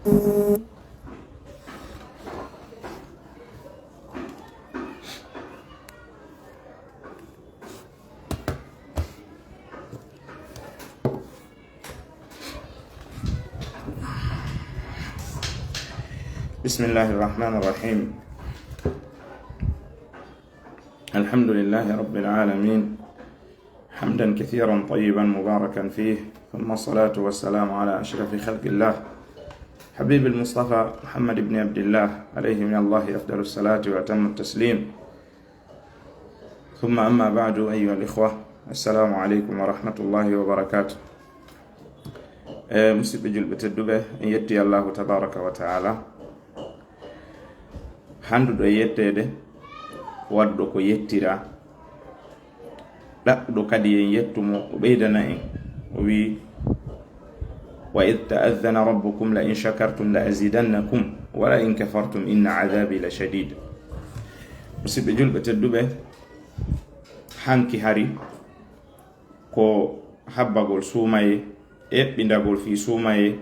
بسم الله الرحمن الرحيم. الحمد لله رب العالمين، حمدا كثيرا طيبا مباركا فيه، ثم الصلاة والسلام على أشرف خلق الله حبيب المصطفى محمد بن عبد الله عليه من الله أفضل الصلاة وأتم التسليم. ثم أما بعد، أيها الإخوة، السلام عليكم ورحمة الله وبركاته. مسيب جلبة الدبة إن يتي الله تبارك وتعالى handuɗo yettede wadɗo ko yettira, ɗaɓɗo kadi en yettumo o ɓeydana en. O wi wa id ta'adhana rabbukum la in shakartum la azidannakum wa la in kafartum inna adabi la shadid. musidɓe julɓe tedduɓe, hanki hari ko habbagol suumaye, eɓɓindagol fi suumaye,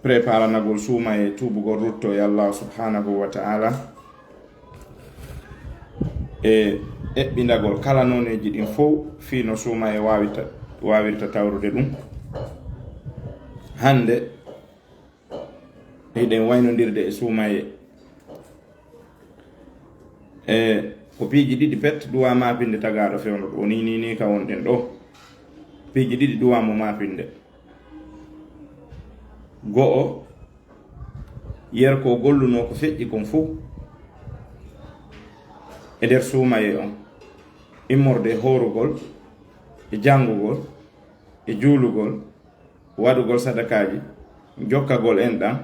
préparanagol suumaye tubugol rutto e Allah subhanahu wa ta'ala, e eɓɓindagol kala noneji ɗin fof fi no suumaye wawirta tawrude ɗum. hande eɗen waynodirde e suumaye ko piiji ɗiɗi pet duwa mapinde tagaɗo fewno ɗo ni ka wonɗen ɗo. piiji ɗiɗi duwamo mapinde. go'o yer ko golluno ko feƴƴi kon fof e nder suumaye on, immorde horugol e jangugol e juulugol, waɗugol sadakaji, jokkagol enɗam,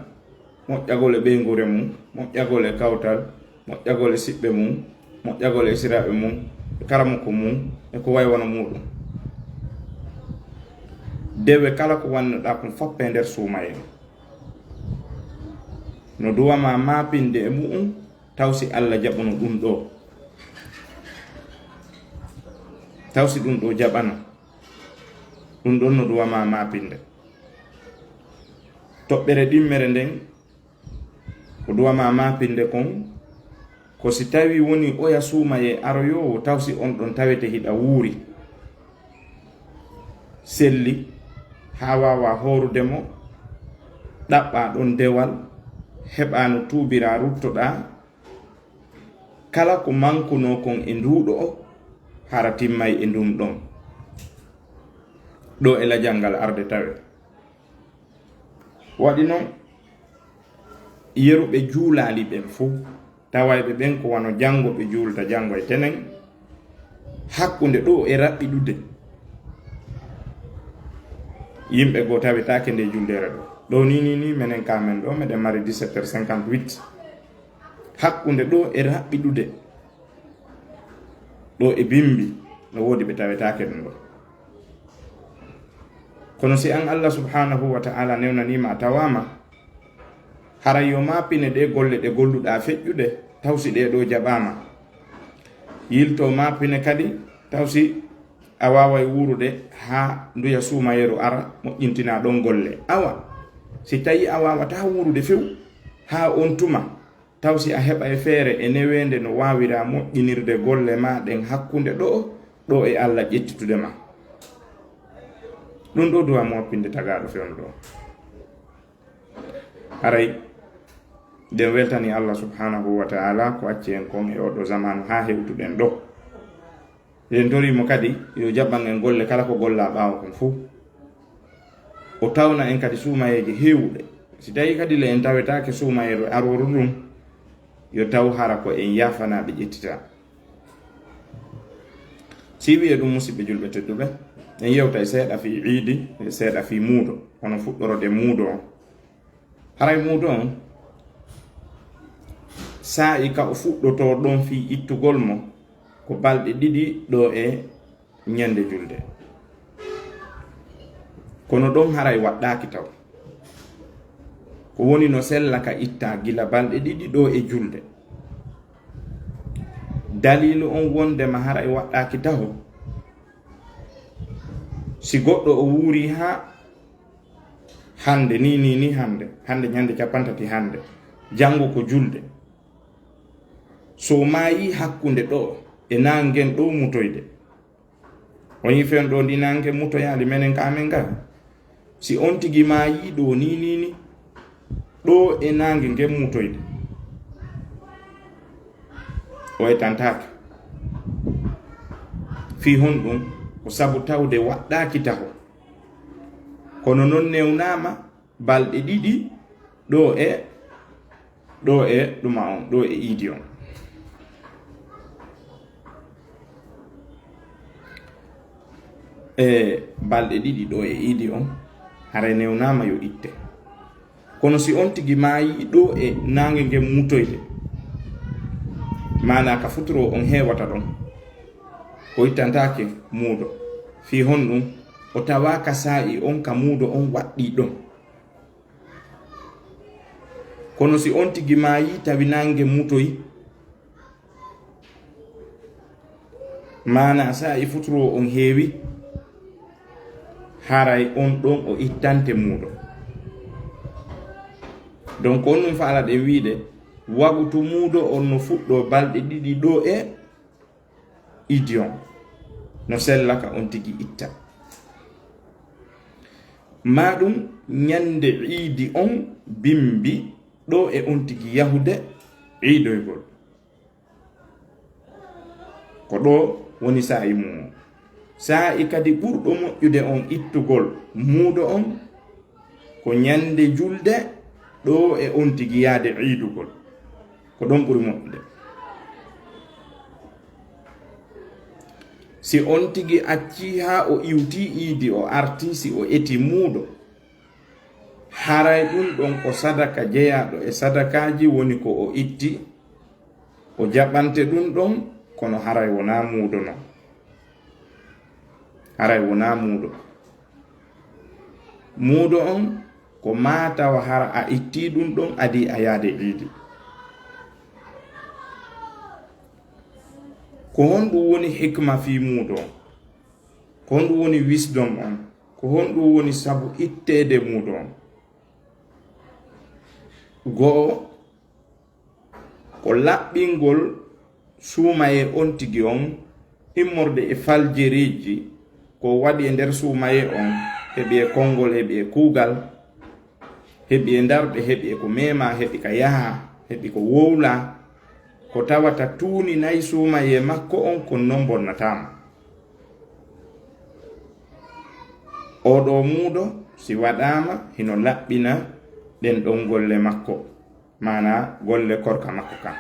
moƴƴagol e ɓeygure mum, moƴƴagol e kawtal, moƴƴagol e siɓɓe mum, moƴƴagol e siraɓe mum, e karamuko mum, e ko waywono muɗum. dewe kala ko wannoɗa kon foppe nder suumaye no duwama mapinde e mu'um tawsi Allah jaɓano ɗum ɗo, tawsi ɗum ɗo jaɓano ɗum ɗon no duwama mapinde. toɓɓere ɗimmere nden ko duwama mapinde kon ko si tawi woni oya suumaye aroyowo tawsi on ɗon tawete hiɗa wuuri selli ha wawa horudemo, ɗaɓɓa ɗon dewal, heɓa no tuubira ruttoɗa, kala ko mankuno kon e nduɗo o hara timmay e ndum ɗon ɗo e lajangal arde tawe. waɗi noon yeruɓe juulali ɓen fo tawayɓe ɓen ko wano jango ɓe juulta jango e tenen, hakkunde ɗo e raɓɓiɗude yimɓe go tawetake nde juldere ɗo ni menen kamen ɗo meɗen mari 17h58. hakkunde ɗo e raɓɓiɗude ɗo e bimbi no wodi ɓe tawetake ɗum ɗo. kono si an Allah subhanahu wa ta'ala newnanima a tawama, haray yo mapine ɗe golle ɗe golluɗa feƴƴude tawsi ɗe ɗo jaɓama, yilto mapine kadi tawsi a waway wurude ha nduya suumayeru ara moƴƴintina ɗon golle. awa si tawi a wawata wurude few ha on tuma tawsi a heɓa e feere e newende no wawira moƴƴinirde golle ma ɗen hakkunde ɗo e Allah ƴettitude ma. ɗum ɗo duwa moppinde tagaɗo fewno ɗo. haray nden weltani Allah subhanahu wa ta'ala ko acci en kon e oɗo zamanu ha hewtuɗen ɗo. en torimo kadi yo jaɓan en golle kala ko golla ɓawa kon fuu, o tawna en kadi suumayeji hewɗe. si tawi kadi le en tawetake suumayeru aroru ɗum, yo taw hara ko en yafanaɓe ƴettita. si wiye ɗum musidɓe julɓe tedduɓe, en yewta e seeɗa fi iidi e seeɗa fi muudo, hono fuɗɗorode muudo on. haray muudo on sa'i ka o fuɗɗoto ɗon fi ittugol mo ko balɗe ɗiɗi ɗo e ñande julde, kono ɗon haray waɗɗaki taw ko woni no sella ka itta gila balɗe ɗiɗi ɗo e julde. dalilu on wondema haray waɗɗaki taw si goɗɗo o wuuri ha hande ni hande nyande capantati hande jango ko julde so mayi hakkunde ɗo e nangen ɗo mutoyde on yi fen ɗo ndi nange mutoyali menen ka amen ga si on tigi mayi ɗo ni ɗo e nange ngen mutoyde o etantake fi hon ɗum ko sabu tawde waɗɗaki taho kono non newnama balɗe ɗiɗi ɗo e ɗuma on ɗo e iidi on balɗe ɗiɗi ɗo e iidi on hara newnama yo itte kono si on tigi mayi ɗo e nange ngen mutoyde mana ka futuro on hewata ɗon o ittantake muuɗo fi hon ɗum o tawaka sa'i on ka muuɗo on waɗɗi ɗon kono si on tigi mayi tawi nange mutoyi mana sa'i futuro on heewi haray on ɗon o ittante muuɗo donc on ɗum faala ɗen wiide wagutu muuɗo on no fuɗɗo balɗe ɗiɗi ɗo e idion no sellaka on tigi itta maɗum nyande iidi on bimbi ɗo e on tigi yahude iidoygol ko ɗo woni sa'i mum sa'i kadi ɓurɗo moƴƴude on ittugol muuɗo on ko nyande julde ɗo e on tigi yaade iidugol ko ɗon ɓuri moƴƴude si on tigi acci ha o iwti iidi o arti si o eti muuɗo haray ɗum ɗon ko sadaka jeyaɗo e sadakaji woni ko o itti o jaɓante ɗum ɗon kono haray wona muuɗo non haray wona muuɗo muuɗo on ko matawa hara a itti ɗum ɗon adi a yaade iidi ko honɗum woni hikma fi muuɗo on ko honɗum woni wisdom on ko honɗum woni sabu ittede muuɗo on go'o ko laɓɓingol suumaye on tigi on immorde e faljeriji ko waɗi e nder suumaye on heɓi e konngol heɓi e kuugal heɓi e darɓe heɓi e ko mema heɓi ka yaha heɓi ko wowla ko tawata tuuni nayi suumaye makko on kon non bonnatama oɗo muuɗo si waɗama hino laɓɓina ɗen ɗon golle makko mana golle korka makko kam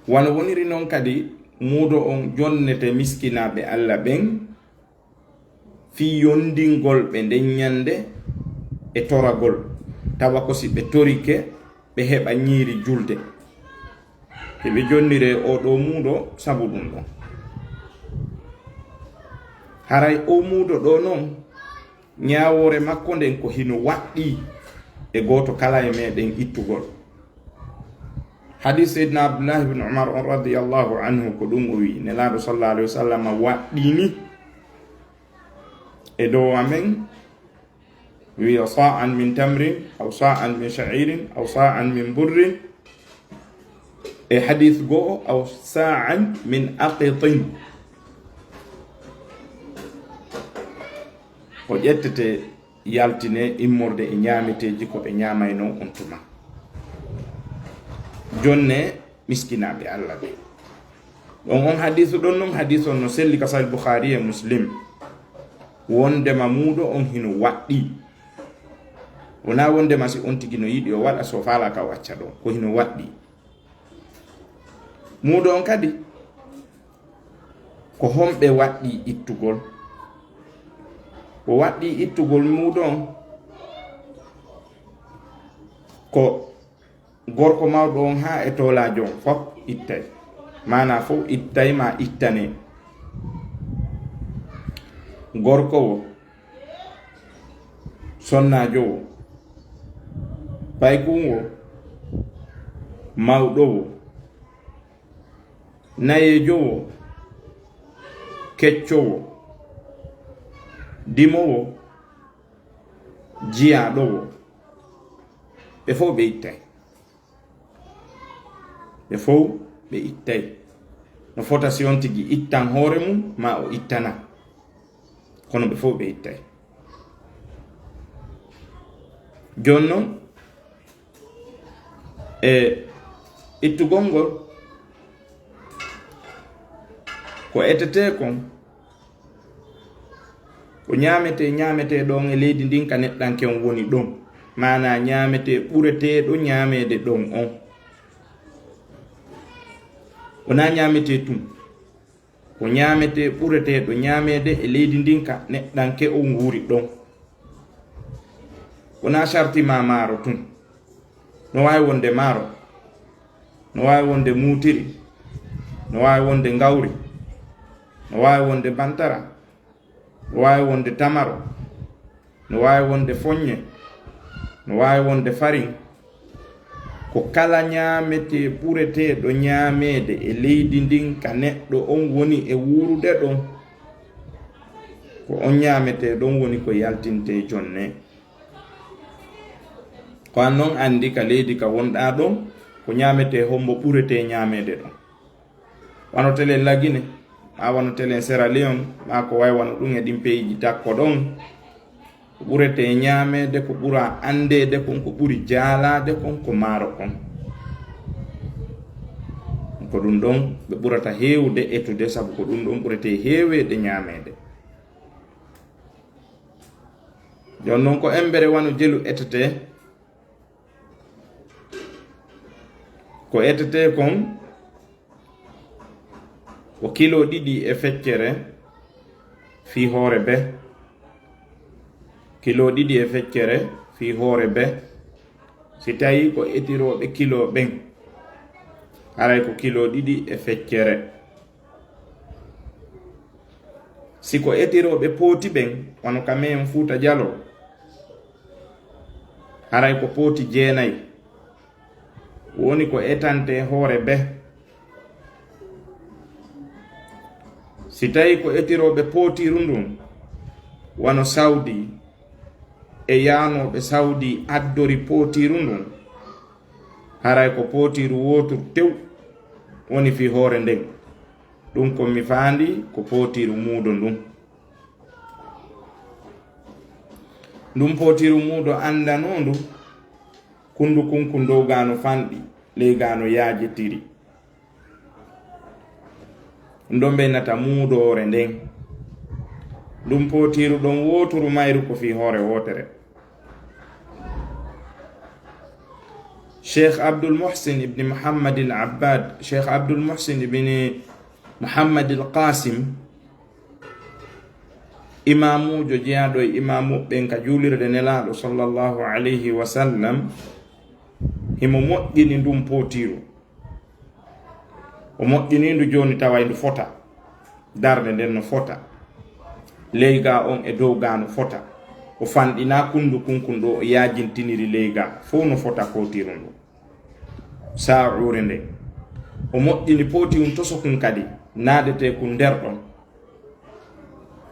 wano woniri noon kadi muuɗo on jonnete miskinaɓe Allah ɓen fi yondingol ɓe nden nyande e toragol tawa ko si ɓe torike ɓe heɓa ñiiri julde heɓe jonnire oɗo muuɗo sabu ɗum ɗon haray o muuɗo ɗo noon ñawore makko nden ko hino waɗɗi e goto kala e meɗen ittugol hadis sayyidina Abdullah ibn Umar on radiyallahu anhu ko ɗum o wi nelaɗo sallallahu alaihi wasallam waɗɗini e dow amen wi sa'an min tamrin aw sa'an min sha'irin aw sa'an min burrin e hadith go aw sa'an min aqitin ko ƴettete yaltine immorde e ñaameteji ko ɓe ñaamayno on tuma jonne miskinaɓe Allah ɓe ɗon on hadisu ɗon noon hadis on no selli ka sahih Bukhari e Muslim wondema muuɗo on hino waɗɗi wona wondema si on tigi no yiɗi o waɗa so faala ka wacca ɗo ko hino waɗɗi muuɗo on kadi ko homɓe waɗɗi ittugol ko waɗɗi ittugol muuɗo on ko gorko mawɗo on ha e tolajo on fop ittay mana fof ittay ma ittane gorko wo sonnajo wo paykun wo mawɗo wo nayejo wo kecco wo dimowo jiya ɗo ɓe fof ɓe ittay, ɓe fof ɓe ittay. No fota si on tigi ittan hoore mum ma o ittana, kono ɓe fof ɓe ittay. Joni noon ittugol ngol ko etete kon ko ñamete ɗon e leydi ndin ka neɗɗanken woni ɗon, mana ñamete ɓureteɗo ñamede ɗon on, wona ñamete tum, ko ñamete ɓureteɗo ñamede e leydi ndin ka neɗɗanke on wuri ɗon. Wona sartima maaro tum, no wawi wonde maaro, no wawi wonde muutiri, no wawi wonde ngawri, no wawi wonde bantara, no wawi wonde tamaro, no wawi wonde foññe, no wawi wonde farin. Ko kala ñamete ɓureteɗo ñamede e leydi ndin ka neɗɗo on woni e wurude ɗon, ko on ñamete ɗon woni ko yaltinte jonne. Ko an noon andi ka leydi ka wonɗa ɗon ko ñamete hombo ɓurete ñamede ɗon. Wano tele Lagine, ma wano tele Sierra Leone, ma ko way wano ɗum e ɗin peyji takko ɗon, ko ɓurete ñamede, ko ɓura andede kon, ko ɓuri jaalade kon, ko maaro kon. Ko ɗum ɗon ɓe ɓurata hewde etude, sabu ko ɗum ɗon ɓurete hewede ñamede. Jon noon ko embere wano jelu etete, ko etete kon ko kilo 2 e feccere fi hoore be, kilo 2 e feccere fi hoore be. Si tawi ko etiroɓe kilo ɓen, haray ko kilo 2 e feccere. Si ko etiroɓe pooti ɓen, wano kamen Fuuta Jallo, haray ko pooti 9 woni ko etante hoore be. Si tawi ko etiroɓe pootiru ndun, wano Saudi e yanoɓe Saudi addori pootiru ndun, haray ko pootiru wotoru tew woni fi hoore nden. Ɗum ko mi faandi ko pootiru muudo ndun. Ndun pootiru muudo andanondu kundu kunku dow gano fanɗi, ley gano yaajitiri. Ndon ɓennata muudore nden. Ɗum pootiru ɗon wotoru mayru ko fi hoore wotere. Sheikh Abdul Muhsin ibn Muhammad al-Abbad, Sheikh Abdul Muhsin ibn Muhammad al-Qasim, imamujo jeyaɗo e imamu ɓen ka julirde nelaɗo sallallahu alayhi wa sallam, himo moƴƴini ndum pootiru. O moƴƴinindu joni tawa ndu fota, darde nden no fota, leyga on e dow ga no fota, o fanɗina kundu kunkun ɗo o yajintiniri leyga fof no fota pootiru ndu sa'ure nden. O moƴƴini pootiru toso kun kadi naadete kun nder ɗon,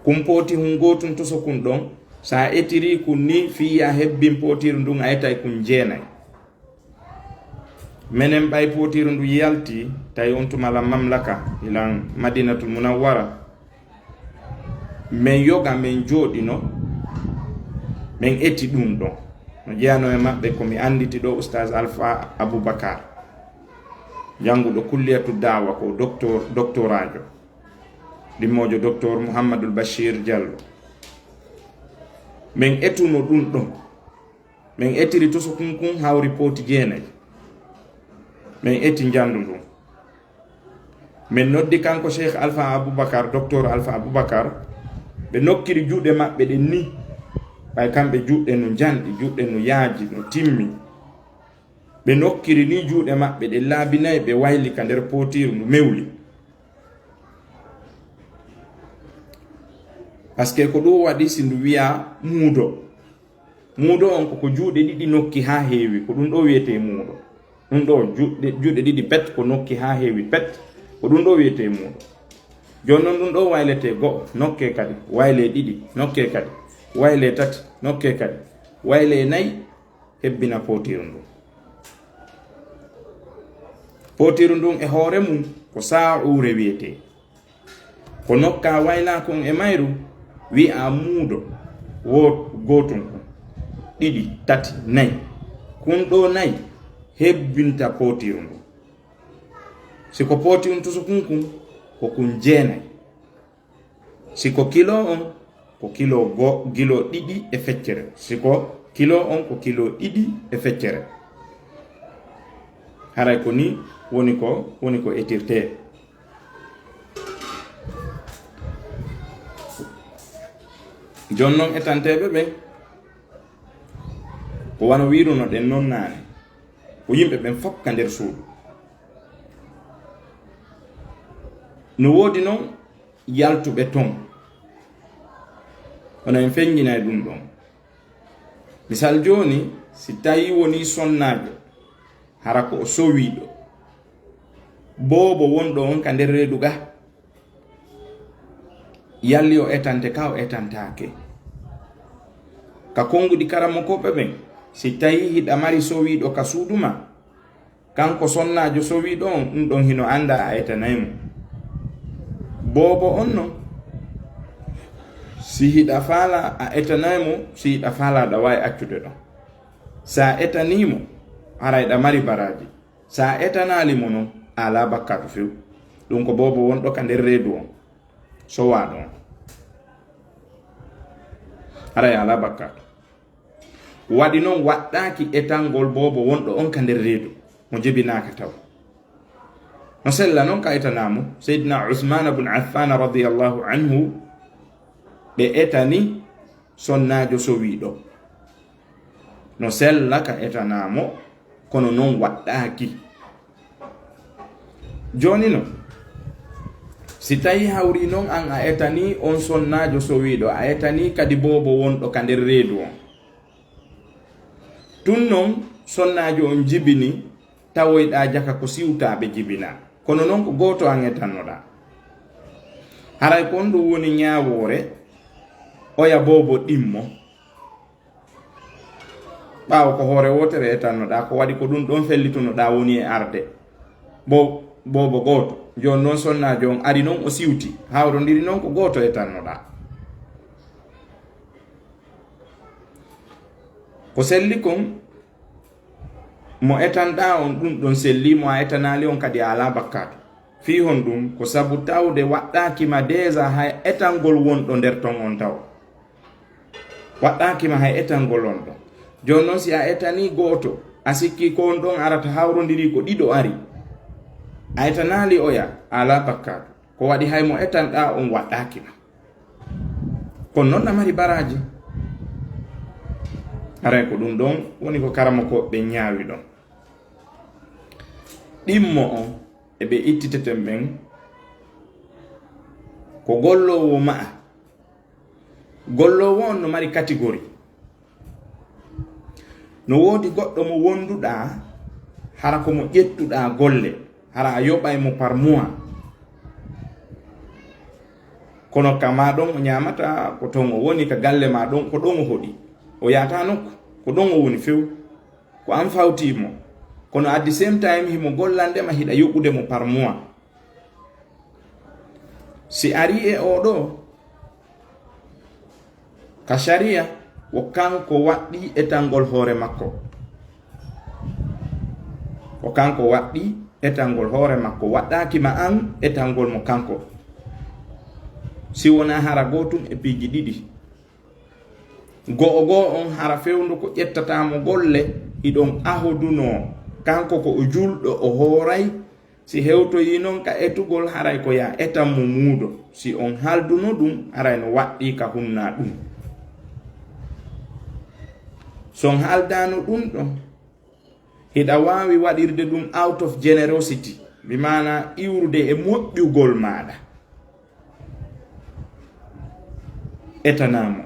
kun pooti hun gotun toso kun ɗon, sa etiri kun ni fiya hebbin pootiru ndun a etay kun 9. Menen ɓay pootiru ndu yalti tawi on tumala mamlaka ilan Madinatul Munawwara, men yoga men jooɗino men eti ɗum ɗon. No jeyano e maɓɓe komi anditi ɗo Oustaz Alpha Aboubacar, janguɗo kulliyatu dawa ko doctorajo, ɗimmojo docteur Mouhammadul Bachir Diallo. Men etuno ɗum ɗon, men etiri to so kunkun hawri pooti 9, men eti jandu ndun. Men noddi kanko Cheikh Alpha Aboubacar, docteur Alpha Aboubacar, ɓe nokkiri juuɗe maɓɓe ɗen ni, ɓay kamɓe juuɗe no janɗi, juuɗe no yaaji, no timmi. Ɓe nokkiri ni juuɗe maɓɓe ɗe laabinayi, ɓe wayli ka nder pootiru ndu mewli. Par ce que ko ɗum waɗi si ndu wiya muudo. Muudo on koko juuɗe ɗiɗi nokki ha heewi, ko ɗum ɗo wiyete muudo. Ɗum ɗo juuɗe ɗiɗi pet ko nokki ha heewi pet, ko ɗum ɗo wiyete muudo. Joni noon ɗum ɗo waylete go'o, nokke kadi wayle ɗiɗi, nokke kadi wayle tati, nokke kadi wayle nayi hebbina potiru ndun. Potiru ndun e hoore mum ko sa'ure wiyete, ko nokka wayla kon e mayru wi'a muudo gotum kon, ɗiɗi, tati, nayi. Kun ɗo nayi hebbinta potiru ndun. Siko potiru tusukunkun ko kun jeenayi. Siko kilo on ko kilo ɗiɗi e feccere. Siko kilo on ko kilo ɗiɗi e feccere. Haray ko ni woni ko etirte. Jonnon etantebe ɓe ko wana wiruno ɗen non nane ko yimɓe ɓen fof ka nder suudu. No woodi noon yaltuɓe ton hono en feññinay ɗum ɗon. Misal joni si tawi woni sonnajo hara ko o sowiɗo, bobo wonɗo on ka nder reedu ga yalli o etante ka o etantake. Ka konguɗi karamokoɓe ɓen si tawi hiɗa mari sowiɗo ka suuduma, kanko sonnajo sowiɗo on ɗum ɗon hino anda a etanaymo. Bobo on non si hiɗa faala a etanaymo, si hiɗa faala aɗa wawi accude ɗon. Sa etanimo hara eɗa mari baraji, sa etanalimo non ala bakkatu few. ɗum ko bobo wonɗo ka nder reedu on sowa ɗon, hara ala bakkatu. Waɗi noon waɗɗaki etangol bobo wonɗo on ka nder reedu mo jebinaka taw. No sella noon ka etanamo Seydina Uthman ibn Affan radiyallahu anhu ɓe etani sonnajo sowiɗo. No sella ka etanamo kono noon waɗɗaki. Joni no si tawi hawri noon an a etani on sonnajo sowiɗo, a etani kadi bobo wonɗo ka nder reedu on, tun noon sonnajo on jibini tawoyɗa jaka ko siwtaɓe jibina, kono noon ko goto an etannoɗa. Haray kon ɗum woni ñawore oya bobo ɗimmo, ɓawo ko hoore wotere etannoɗa, ko waɗi ko ɗum ɗon fellitunoɗa woni e arde bobo goto. Joni noon sonnajo on ari noon o siwti, hawrodiri noon ko goto etannoɗa. Ko selli kon mo etanɗa on ɗum ɗon selli, mo a etanali on kadi ala bakkatu. Fi hon ɗum ko sabu tawde waɗɗakima déjà hay etangol wonɗo nder ton on taw, waɗɗakima hay etangol on ɗon. Joni noon si a etani goto, a sikki ko on ɗon arata hawrodiri ko ɗiɗo ari, a etanali oya ala bakkatu. Ko waɗi hay mo etanɗa on waɗɗakima, kono noon namari baraji. Haray ko ɗum ɗon woni ko karamakoɓe ñaawi ɗon. Ɗimmo on eɓe ittiteten ɓen ko gollowo ma'a. Gollowo on no mari catégorie. No woodi goɗɗo mo wonduɗa hara ko mo ƴettuɗa golle, hara a yoɓay mo par mois, kono kama ɗon o ñamata ko ton o woni, ka galle ma ɗon ko ɗon o hoɗi, o yata nokku, ko ɗon o woni few, ko an fawtimo, kono at the same time himo gollandema hiɗa yoɓude mo par mois. Si ari e oɗo ka sharia wo kanko waɗɗi etangol hoore makko, o kanko waɗɗi etangol hoore makko, waɗɗakima an etangol mo kanko. Si wona hara gotum e piiji ɗiɗi, go'o on hara fewndu ko ƴettatamo golle iɗon ahoduno, kanko ko o julɗo o hooray. Si hewtoyi noon ka etugol haray ko ya etan mo muudo, si on halduno ɗum haray no waɗɗi ka hunna ɗum. Son haldano ɗum ɗon hiɗa wawi waɗirde ɗum out of generosity, bi mana iwrude e moƴƴugol maɗa. Etanamo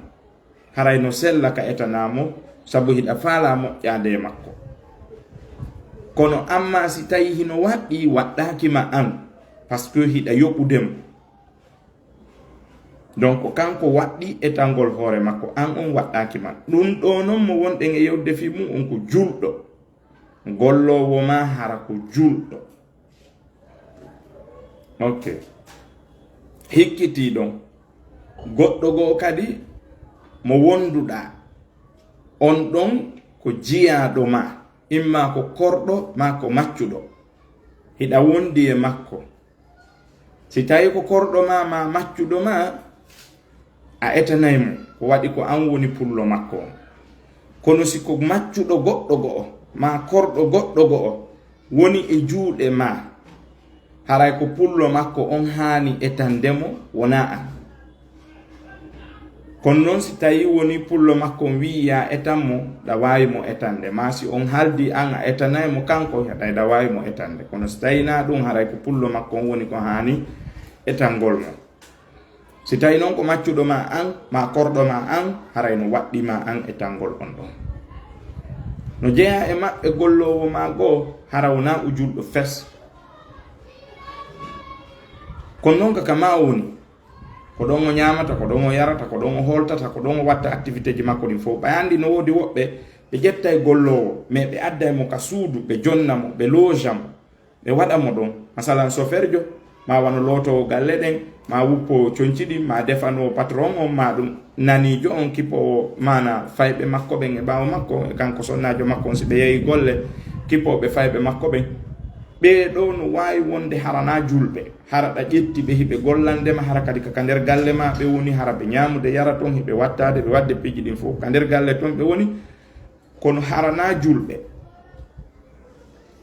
haray no sella ka etanamo, sabu hiɗa faala moƴƴade e makko. Kono amma si tawi hino waɗɗi waɗɗakima an, par ce que hiɗa yoɓudemo, donc kanko waɗɗi etangol hoore makko, an on waɗɗaki man. ɗum ɗo noon mo wonɗen e yewde fi mum on ko julɗo, gollowo ma hara ko julɗo. ok, hikkiti ɗon goɗɗo goo kadi mo wonduɗa on ɗon ko jiyaɗo ma, imma ko korɗo ma ko maccuɗo, hiɗa wondi e makko. si tawi ko korɗo ma maccuɗo ma, a etanaymo ko waɗi ko an woni pullo makko on. kono si ko maccuɗo goɗɗo go'o ma korɗo goɗɗo go'o woni e juuɗe ma, haray ko pullo makko on haani etandemo, wona an. kono noon si tawi woni pullo makko on wi ya etanmo, ɗa wawi mo etande. ma si on haldi an a etanaymo kanko, ɗa wawi mo etande. kono si tawi na ɗum, haray ko pullo makko on woni ko haani etangol mo. si tawi noon ko maccuɗo ma an ma korɗo ma an, haray no waɗɗima an etangol on ɗon. no jeeya e maɓɓe gollowo ma goo, hara wona o julɗo fes. kono noon kaka ma woni ko ɗon o ñamata, ko ɗon o yarata, ko ɗon o holtata, ko ɗon o watta activité ji makko ɗin fof. ɓayandi no woodi woɓɓe ɓe ƴetta e gollowo, mais ɓe adda mo ka suudu, ɓe jonnamo, ɓe loojamo, ɓe waɗamo ɗon. masalan chauffeur jo ma wano lootowo galle ɗen, ma wuppo coñci ɗin, ma defano patron on, ma ɗum nanijo on kippo mana fayɓe makko ɓen e ɓawo makko, e kanko sonnajo makko on. si ɓe yehi golle kippoɓe fayɓe makko ɓen, ɓe ɗo no wawi wonde harana julɓe, hara ɗa ƴetti ɓe hiɓe gollandema, hara kadi kaka nder galle ma ɓe woni, hara ɓe ñamude yara toon, hiɓe wattade ɓe wadde piji ɗin fof ka nder galle toon ɓe woni. kono harana julɓe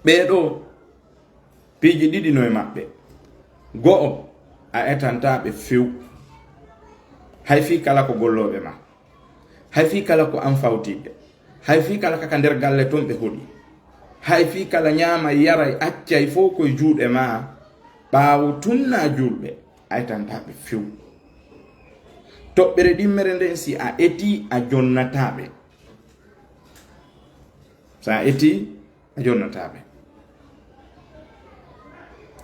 ɓeɗo piji ɗiɗi no e maɓɓe. go'o, a etantaɓe few, hay fi kala ko golloɓe ma, hay fi kala ko an fawtiɓe, hay fi kala kaka nder galle toon ɓe hoɗi, hay fi kala ñaama yaray accay fof koye juuɗe ma. ɓaawo tunna julɓe, a etantaɓe few. toɓɓere ɗimmere nden si a eti, a jonnataɓe. so a eti, a jonnataɓe.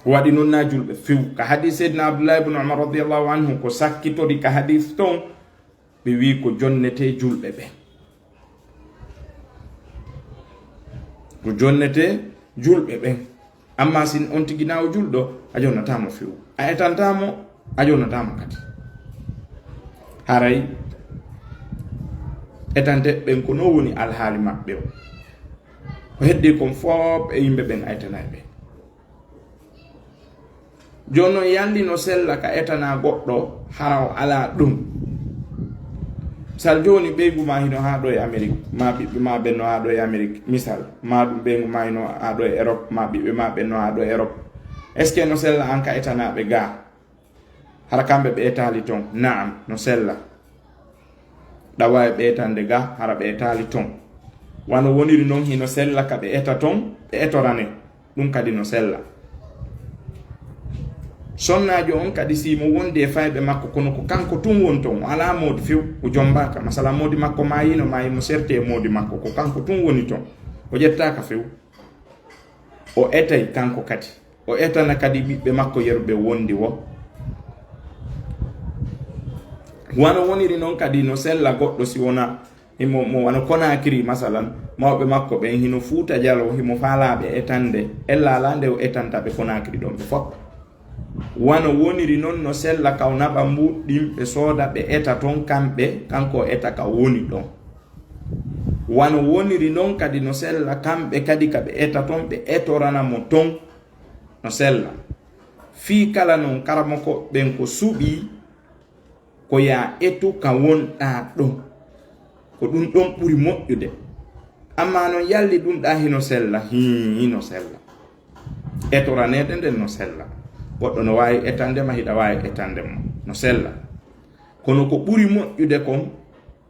waɗi noon na julɓe few. ka hadis seydna abdoulah ibne umar radiallahu anhu ko sakkitori ka hadis ton, ɓe wi ko jonnete julɓe ɓe, ko jonnete julɓe ɓen. amma sin on tiginawo julɗo, a jonnatamo few, a etantamo, a jonnatamo kadi. haray etante ɓen ko no woni alhaali maɓɓe o. ko heddi kon fof e yimɓe ɓen a etanay ɓe. joni noon yalli no sella ka etana goɗɗo hara o ala ɗum. sal joni ɓeygu ma hino ha ɗo e Amérique, ma ɓiɓɓe ma ɓenno ha ɗo e Amérique misal, ma ɗum ɓeygu ma hino ha ɗo e Europe, ma ɓiɓɓe ma ɓenno ha ɗo e Europe. est ce que no sella an ka etanaɓe ga hara kamɓe ɓe etali ton? naam, no sella. ɗa wawi ɓe etande ga hara ɓe etali ton. wano woniri noon hino sella ka ɓe eta ton, ɓe etorane ɗum kadi no sella. sonnajo on kadi simo wonde e fayɓe makko, kono ko kanko tun won ton, ala modi few, o jombaka. masala modi makko mayimo serte e modi makko, ko kanko tun woni ton, o ƴettaka few, o etay kanko kadi, o etana kadi ɓiɓɓe makko yeruɓe wondi wo. wano woniri noon kadi no sella goɗɗo si wona mo wano Konakiri masalan, mawɓe makko ɓen hino Fuuta Jalo, himo faalaɓe etande, ellala nde o etantaɓe Konakiri ɗon ɓe fof. wano woniri noon no sella kaw naɓa mbuɗɗin ɓe sooda ɓe eta ton kamɓe, kanko eta ka woni ɗon. wano woniri noon kadi no sella kamɓe kadi ka ɓe eta ton ɓe etorana mo ton no sella. fii kala noon karamoko ɓen ko suɓi ko ya etu ka wonɗa ɗon, ko ɗum ɗon ɓuri moƴƴude. amma noon yalli ɗum ɗa hino sella, hino sella, etoranede nden no sella. goɗɗo no wawi etandema, hiɗa wawi etandemo no sella. kono ko ɓuri moƴƴude kon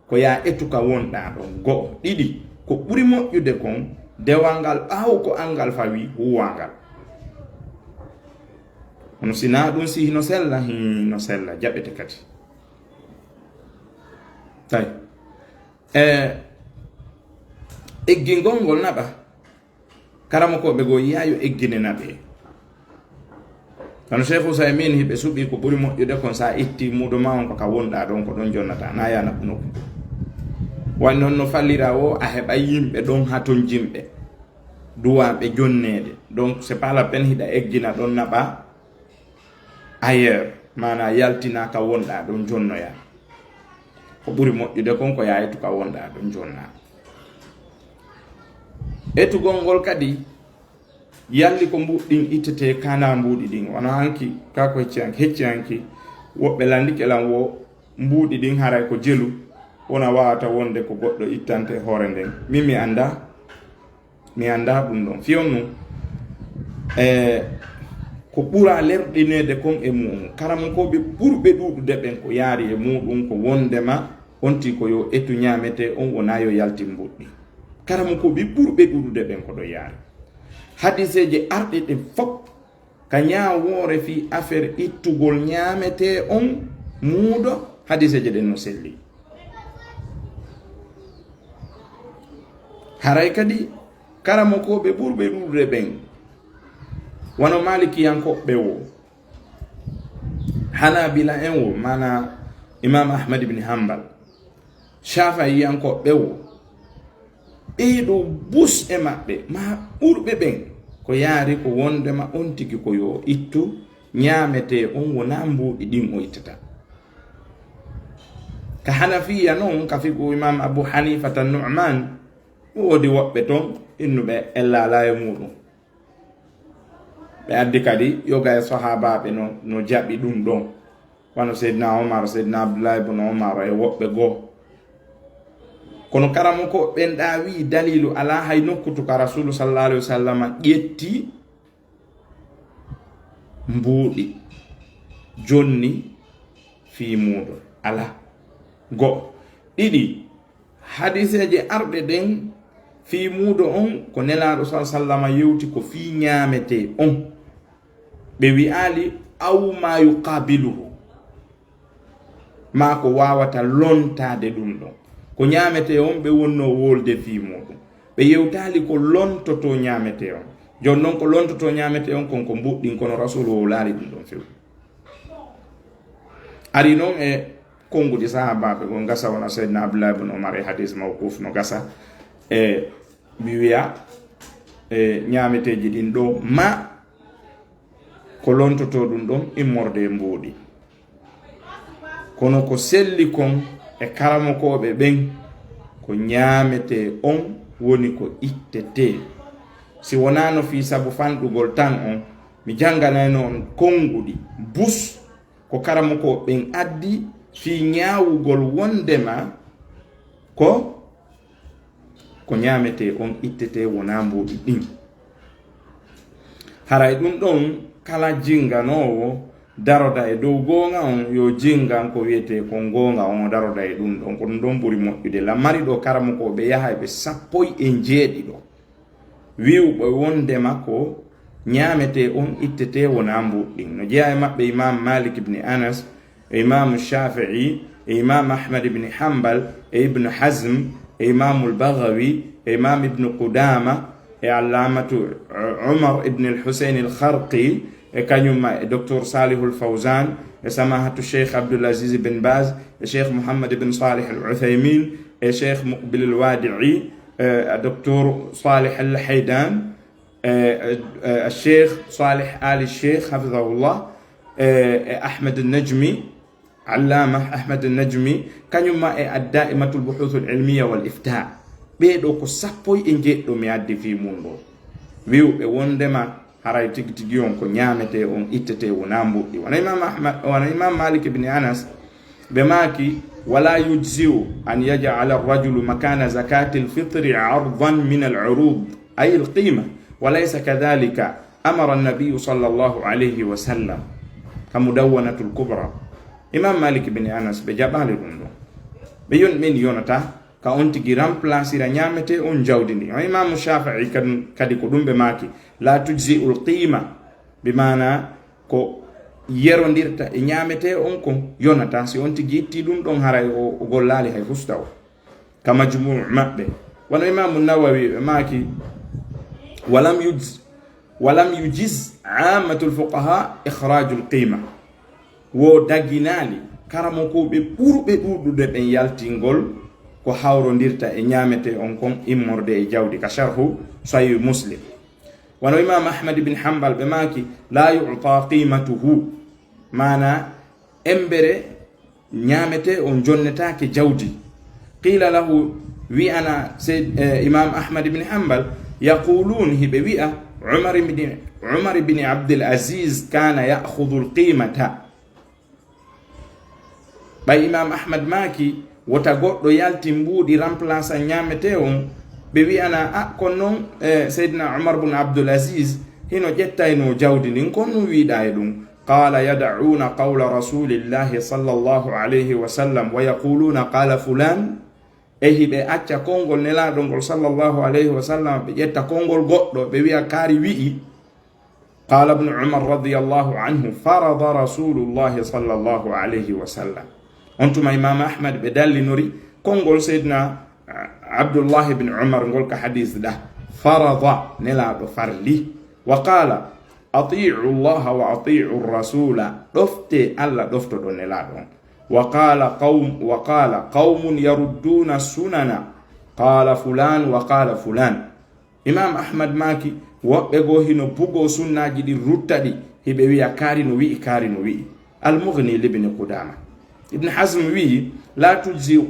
ko ya etu ka wonɗa ɗon. go'o. ɗiɗi, ko ɓuri moƴƴude kon dewal ngal ɓaawo ko angal fawi huwangal. kono sina ɗum si hino sella, hino sella jaɓete kadi. tay eggingol ngol naɓa, karama koɓe go yiyayo eggine naɓe. kono Cheikh Ousaymin hiɓe suɓi ko ɓuri moƴƴude kon sa itti muɗuma on ko ka wonɗa ɗon ko ɗon jonnata na yana nokku wani noon no fallira o a heɓa yimɓe ɗon ha ton jimɓe duwaɓe jonnede donc c'est pas la peine hiɗa eggina ɗon naɓa ailleurs mana yaltina ka wonɗa ɗon jonnoya ko ɓuri moƴƴude kon ko ya etu ka wonɗa ɗon jonna etugol ngol kadi yalli ko mbuɗɗin ittete kana mbuɗi ɗin wona hanki kako hecciyanki woɓɓe landikelan wo mbuɗi ɗin haray ko jelu wona wawata wonde ko goɗɗo ittante hoore nden min mi anda ɗum ɗon fiyon nu ko ɓura lerɗinede kon e muɗum karamokoɓe ɓurɓe ɗuɗude ɓen ko yaari e muɗum ko wondema onti ko yo etu ñamete on wona yo yalti mbuɗɗi karamokoɓe ɓurɓe ɗuɗude ɓen ko ɗo yaari hadiseje arɗe ɗe fop ka ñawoore fi affaire ittugol ñamete on muuɗo hadiseje ɗen no selli haray kadi karamokoɓe ɓurɓe ɗuɗude ɓen wono malikiyankoɓe wo hanabila en wo mana imam ahmad ibn hanbal shafi'iyankoɓe wo ɓeeɗo bus e maɓɓe ma ɓurɓe ɓen ko yaari ko wondema on tigi ko yo ittu ñamete on wona mbuɗi ɗin o ittata ka hanafiya noon ka figo imam abu hanifata nu'man woodi woɓɓe ton innuɓe ellala e muɗum ɓe addi kadi yoga e sahabaɓe no jaɓi ɗum ɗon wano seydina omar seydina abdoulah ibn omar e woɓɓe goo kono karamo ko ɓen ɗawi dalilu ala hay nokkutu ka rasulu sallallahu alaihi wasallam ƴetti mbuuɗi jonni fi muɗum ala go ɗiɗi hadiseje arɗe ɗen fi muudo on ko nelaɗo sa sallama yewti ko fi ñamete on ɓe wi'ali aw ma yuqabiluhu ma ko wawata lontade ɗum ɗon ko ñamete on ɓe wonno wolde fi muɗum ɓe yewtali ko lontoto ñamete on jon noon ko lontoto ñamete on kon ko mbuɗɗin kono rasulu o laari ɗum ɗon fewi ari noon e konguɗi sahabaɓe gon gasa wona seydna abdoulah ibn omar e hadis mawquf no gasa e mi wiya e ñameteji ɗin ɗo ma ko lontoto ɗum ɗon immorde mbuuɗi kono ko selli kon e karamokoɓe ɓen ko ñamete on woni ko ittete si wonano fi sabu fanɗugol tan on mi janganayno on konguɗi bus ko karamokoɓe ɓen addi fi ñawugol wondema ko ñamete on ittete wona mbuɗi ɗin haray ɗum ɗon kala jinganowo daroda e dow gonga on yo jingan ko wiyete ko gonga on daroda e ɗum ɗon ko ɗum ɗon ɓuri moƴƴude lammari ɗo karamokoɓe yaha ɓe 17 wiwɓe wondema ko ñamete on ittete wona mbuɗɗin no jeeya e maɓɓe imam malik ibn anas e imam shafi'i e imam ahmad ibn hanbal e ibn hazm e imam al-baghawi e imam ibn qudama e allamatu umar ibn al-husayn al-kharqi e kañumma e docteur salih al-fawzan e samahatu cheikh abdulaziz bin baz e cheikh muhammad ibn salih al-uthaymin e cheikh muqbil al-wadi'i e docteur salih al-haydan e cheikh salih ali cheikh hafidhahullah e ahmad al-najmi allama ahmad al-najmi kañumma e ad-da'imatu al-buhuth al-ilmiya wal-ifta ɓeɗo ko 17 mi addi fi mum ɗo wiwɓe wondema haray tigi tigi on ko ñamete on ittete wona mbuɗɗi wona imam malik ibn anas ɓe maki wala yujziu an yaj'ala ar-rajulu makana zakati al-fitri 'ardan min al-'urud ay al-qima wa laysa kadhalika amara an-nabiy sallallahu alayhi wa sallam kamudawwanatu al-kubra imam malik ibn anas ɓe jaɓali ɗum ɗo ɓe yon min yonata ka on tigi remplacera ñamete on jawdi ndi imam shafi'i kadi ko ɗum ɓe maki la tujzi ul qima bi mana ko yerondirta e ñamete on ko yonata si on tigi itti ɗum ɗon haray o gollali hay fusta o ka majmu' maɓɓe wono imam nawawi ɓe maki walam yujiz amatu lfuqaha ikhraju lqima wo daginali karamo koɓe ɓurɓe ɗuɗude ɓen yaltingol ko hawrodirta e ñamete on kon immorde e jawdi ka sharhu sahih muslim wono imam ahmad ibn hanbal ɓe maki la yuta qimatuhu mana embere ñamete on jonnetake jawdi qila lahu wi ana imam ahmad ibn hanbal yaqulun hiɓe wi'a umar ibn abdul aziz kana ya'khudhu alqimata ɓay imam ahmad maki wota goɗɗo yalti mbuuɗi remplace ñamete on ɓe wi'ana a kon noon seydina umar bun abdul aziz hino ƴettayno jawdi ndin kon ɗum wiiɗa e ɗum qala yad'una qawla rasulillahi sallallahu alayhi wa sallam wa yaquluna qala fulan e hiɓe acca konngol nelaɗo ngol sallallahu alayhi wa sallam ɓe ƴetta konngol goɗɗo ɓe wi'a kaari wi'i qala ibnu umar radiyallahu anhu farada rasulullahi sallallahu alayhi wa sallam on tuma imam ahmad ɓe dallinori konngol seydina abdullah ibn umar ngol ka hadis ɗa farada nelaɗo farli wa qala atiu llaha wa atiu rasula ɗofte allah ɗoftoɗo nelaɗo on وقال قوم يردون السنن قال فلان وقال فلان imam ahmad maki woɓɓe go hino bugo sunnaji ɗi ruttaɗi hiɓe wiya kaari no wi'i kaari no wi'i almughni libni qudama ibn hazm wi la tujziu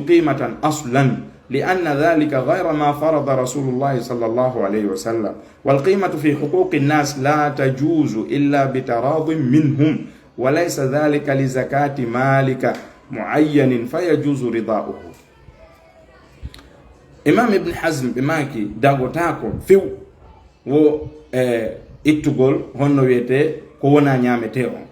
qimatan aslan لأن ذلك غير ما فرض رسول الله صلى الله عليه وسلم والقيمة في حقوق الناس لا تجوز إلا بتراض منهم وليس ذلك لزكاة مالك معين فيجوز رضاؤه imam ibn hazm ɓe maki dagotako few wo ittugol honno wiyete ko wona ñamete on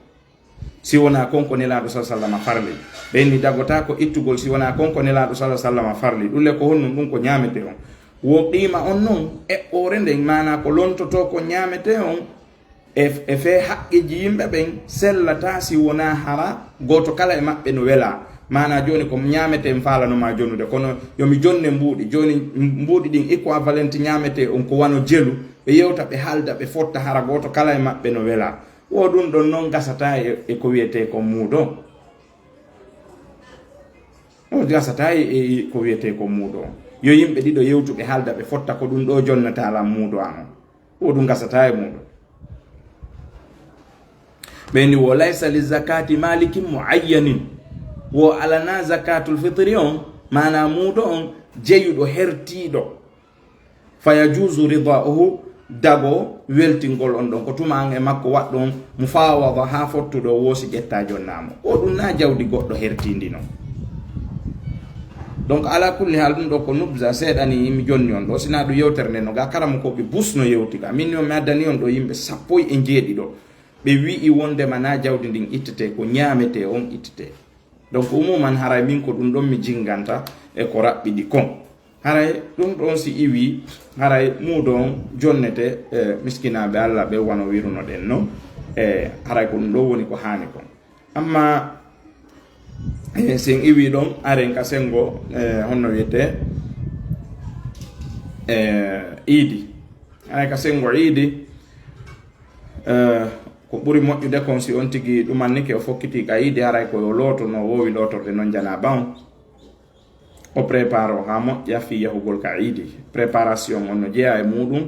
si wona konko nelaɗo sa sallam farli ɓenni dagotako ittugol si wona konko nelaɗo sa sallam farli ɗulle ko honnum ɗum ko ñamete on wo qima on noon eɓɓore nden mana ko lontoto ko ñamete on e fe haqqeji yimɓe ɓen sellata si wona hara goto kala e maɓɓe no wela mana joni ko ñamete en falanoma jonnude kono yomi jonne mbuuɗi joni mbuuɗi ɗin équivalent ñamete on ko wano jelu ɓe yewta ɓe haalda ɓe fotta hara goto kala e maɓɓe no wela wo ɗum ɗon noon gasata e ko wiyete ko muuɗo o gasata e ko wiyete ko muuɗo yo yimɓe ɗiɗo yewtuɓe haalda ɓe fotta ko ɗum ɗo jonnatalam muuɗo an o ɗum gasata e muuɗo ɓeni wo laysa li zakati malikin muayyanin wo alana zakatul fitri on mana muuɗo on jeyuɗo hertiɗo fayajuzu ridauhu dago weltingol on ɗon ko tuman e makko waɗɗon mo fawada ha fottuɗo woosi ƴetta jonnamo o ɗum na jawdi goɗɗo hertindi non donc ala kulli hal ɗum ɗo ko nubza seeɗani yimɓe jonni on ɗo sina ɗum yewtere nde no ga karama koɓe busno yewtiga min mi addani on ɗo yimɓe 17 ɓe wi'i wondema na jawdi ndin ittete ko ñamete on ittete donc umuman haray min ko ɗum ɗon mi jinganta e ko raɓɓiɗi kon haray ɗum ɗon si iwi haray muuɗo on jonnete miskinaɓe allah ɓe wano wiruno ɗen no haray ko ɗum ɗo woni ko hani kon amma sen iwi ɗon aren ka sengo honno wiyete iidi haray ka sengo iidi ko ɓuri moƴƴude kon si on tigi ɗumannike o fokkiti ka yiide haray koyo looto no wowi lootorde noon janaba on o prépare o ha moƴƴa fi yahugol ka iidi préparation on no jeeya e muɗum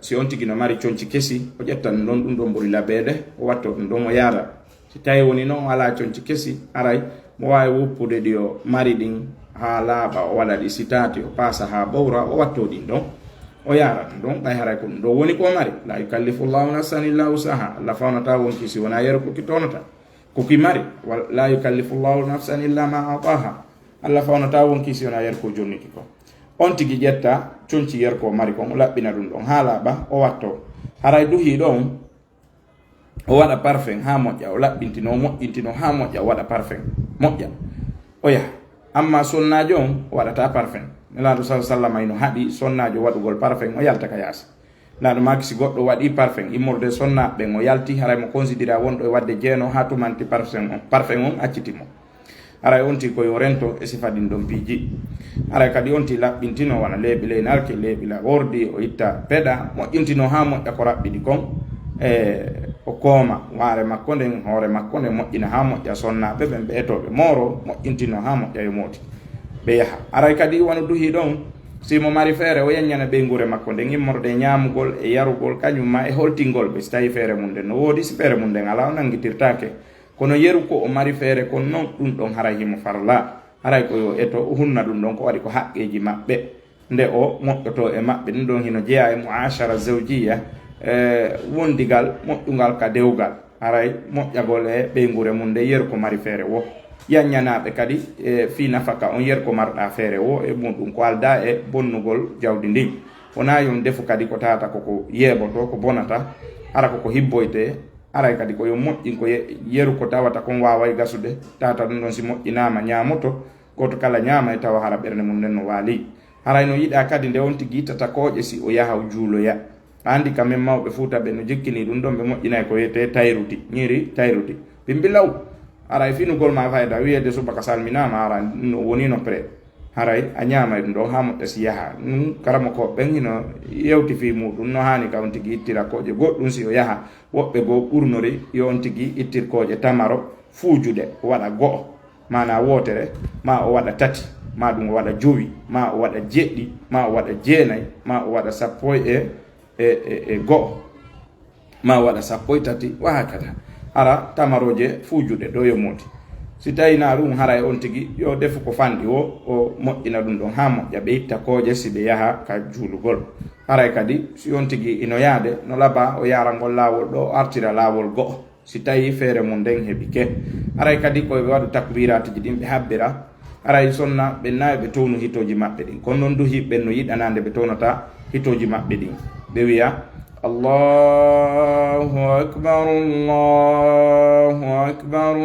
si on tigi no mari conci kesi o ƴettan ɗon ɗum ɗon ɓuri laɓede o watta ɗum ɗon o yara si tawi woni noon o ala conci kesi haray mo wawi woppude ɗi o mari ɗin ha laaɓa o waɗa ɗi sitati o pasa ha ɓowra o watto ɗin ɗon o yara ɗum ɓay haray ko ɗum ɗo woni ko mari la yukallifu llahu nafsan illa usaha allah fawnata wonki si wona yero koki tonata koki mari la yukallifu llahu nafsan illa ma ataha allah fawnata wonki si wona yero ko jonniki ko on tigi ƴetta conci yer ko mari kon o laɓɓina ɗum ɗon ha laaɓa o watto haray duhi ɗon o waɗa parfum ha moƴƴa o laɓɓintino o moƴƴintino ha moƴƴa o waɗa parfum moƴƴa o yaha amma sonnajo on o waɗata parfum nelaɗo sa sallam ino haɗi sonnajo waɗugol parfum o yalta ka yaasa naɗo maki si goɗɗo waɗi parfum immorde sonnaɓe ɓen o yalti haray mo considéra wonɗo e wadde jeeno ha tumanti parfum on accitimo aray onti ko yorento e sifadin don piji aray kadi onti labbintino wana lebi le narke lebi la wordi o itta peda mo intino ha mo ko rabbidi kon o koma ware makko nden hore makko nden moƴƴina ha moƴƴa sonna ɓe ɓen ɓeetoɓe moro moƴƴintino ha moƴƴa yo moti ɓe yaha aray kadi wona duhi ɗon simo mari feere o yanñana ɓeygure makko nden immorɗe ñamugol e yarugol kañum ma e holtingol ɓe so tawi feere mum nden no woodi si feere mum nden ala o nangitirtake kono yeru ko o mari feere kono noon ɗum ɗon haray himo farla haray ko yo eto o hunna ɗum ɗon ko waɗi ko haqqeji maɓɓe nde o moƴƴoto e maɓɓe ɗum ɗon hino jeeya e muashara zawjiya wondigal moƴƴugal ka dewgal haray moƴƴagol e ɓeygure mum nde yeru ko mari feere wo yanñanaɓe kadi fi nafaka on yer ko marɗa feere wo e muɗum ko alda e bonnugol jawdi ndin wona yon defu kadi ko tata koko yeɓoto ko bonata ara koko hibboyte aray kadi ko yo moƴƴin ko yeru ko tawata kon wawa gasude tata ɗum ɗon si moƴƴinama ñamoto goto kala ñama e tawa hara ɓerde mum nden no waali haray no yiɗa kadi nde on tigui ittata koƴe si o yaha juuloya andi kamen mawɓe fuutaɓe no jikkini ɗum ɗon ɓe moƴƴinay ko wiyete tayruti ñiri tayruti bimbilaw haray finugol ma fayda wiyede subaka salminama ara no woni no pré haray a ñamay ɗum ɗon ha moƴƴa si yaha ɗum karama ko ɓen hino yewti fi muɗum no hani ka on tigui ittira koƴe goɗɗum si o yaha woɓɓe goo ɓurnori yo on tigui ittir koƴe tamaro fuujude o waɗa go'o mana wotere ma o waɗa tati ma ɗum o waɗa jowi ma o waɗa jeɗɗi ma o waɗa jeenayi ma o waɗa sappo e go'o ma o waɗa sappo e tati wa hakata ara tamaroje fuujude ɗo yo moti si tawi na ɗum haray on tigui yo defu ko fanɗi o moƴƴina ɗum ɗon ha moƴƴa ɓe itta koje si ɓe yaha ka juulugol haray kadi si on tigui ino yaade no laaɓa o yarangol lawol ɗo artira lawol go'o si tawi feere mum nden heeɓi ke haray kadi koɓe waɗa takbiratiji ɗin ɓe habbira haray sonna ɓe nawi ɓe townu hitoji maɓɓe ɗin kono noon duhi ɓen no yiɗanande ɓe townata hitoji maɓɓe ɗin ɓe wiya Allahu akbar Allahu akbar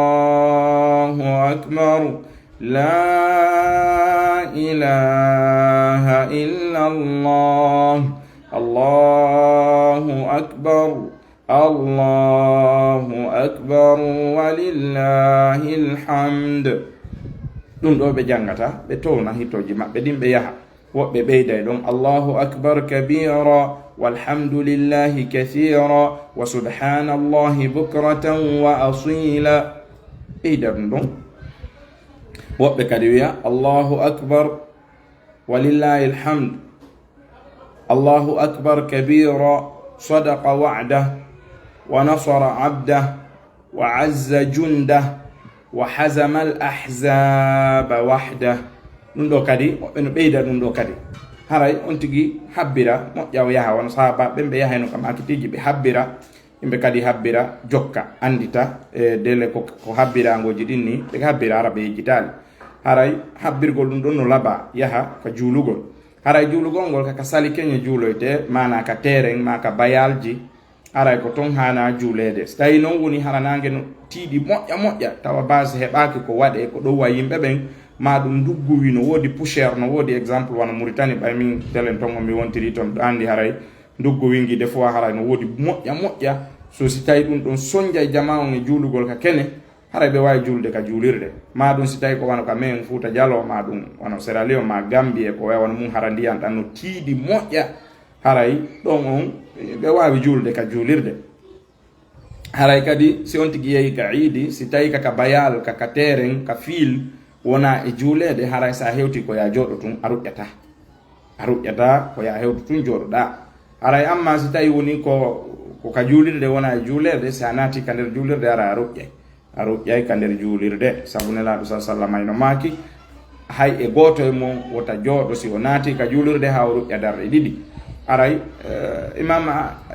Allahu akbar la ilaha illa Allah Allahu akbar Allahu akbar walillahil hamd ɗum ɗo ɓe jangata ɓe towna hitoji maɓɓe ɗin ɓe yaha woɓɓe ɓeyday ɗon Allahu akbar kabira walhamdulillahi kathira wa subhanallahi bukratan wa asila ɓeyda ɗum ɗon woɓɓe kadi wiya Allahu akbar walillahi alhamd Allahu akbar kabira sadaqa wa'dah wa nasara abdah wa azza jundah wa hazama al ahzaba wahdah ɗum ɗo kadi woɓɓe no ɓeyda ɗum ɗo kadi haray on tigui habbira moƴƴa o yaha wona sahaba ɓen ɓe yahayno kam akitiji ɓe habbira yimɓe kadi habbira jokka andita dele ko habbiragoji ɗin ni ɓe habbira ara ɓe yejjitali haray habbirgol ɗum ɗon no laaɓa yaha ka juulugol haray juulugol ngol kaka sali keñe juuloyte mana ka tereng ma ka bayalji haray ko ton hana juulede so tawi noon woni haranage no tiiɗi moƴƴa moƴƴa tawa base heɓaki ko waɗe ko ɗowa yimɓe ɓen ma ɗum dugguwi no woodi poussiére no woodi exemple wona Mauritanie ɓay min telen ton mi wontiri toon ɗo andi haray dugguwingi des fois haray no woodi moƴƴa moƴƴa so si tawi ɗum ɗon soñjay jama on e juulugol ka kene haray ɓe wawi julde ka juulirde ma ɗum si tawi ko wona ka men Fouta Dialo ma ɗum wona Sierra Leone ma Gambie ko waywana mum hara ndiyan ɗan no tiiɗi moƴƴa haray ɗon on ɓe wawi julde ka juulirde haray kadi si on tigui yeehi ka iidi si tawi kaka bayal kaka tereng ka fiil wona e juulede haray sa hewti ko ya jooɗo tun a ruƴƴata ko ya hewto tun jooɗoɗa haray amma si tawi woni ko ka juulirde wona e juulerde si a naati ka nder juulirde ara a ruƴƴay ka nder juulirde sabu nelaɗo sa sallam ayno maaki hay e goto e mon wota jooɗo si o naati ka juulirde ha o ruƴƴa darɗe ɗiɗi aray imam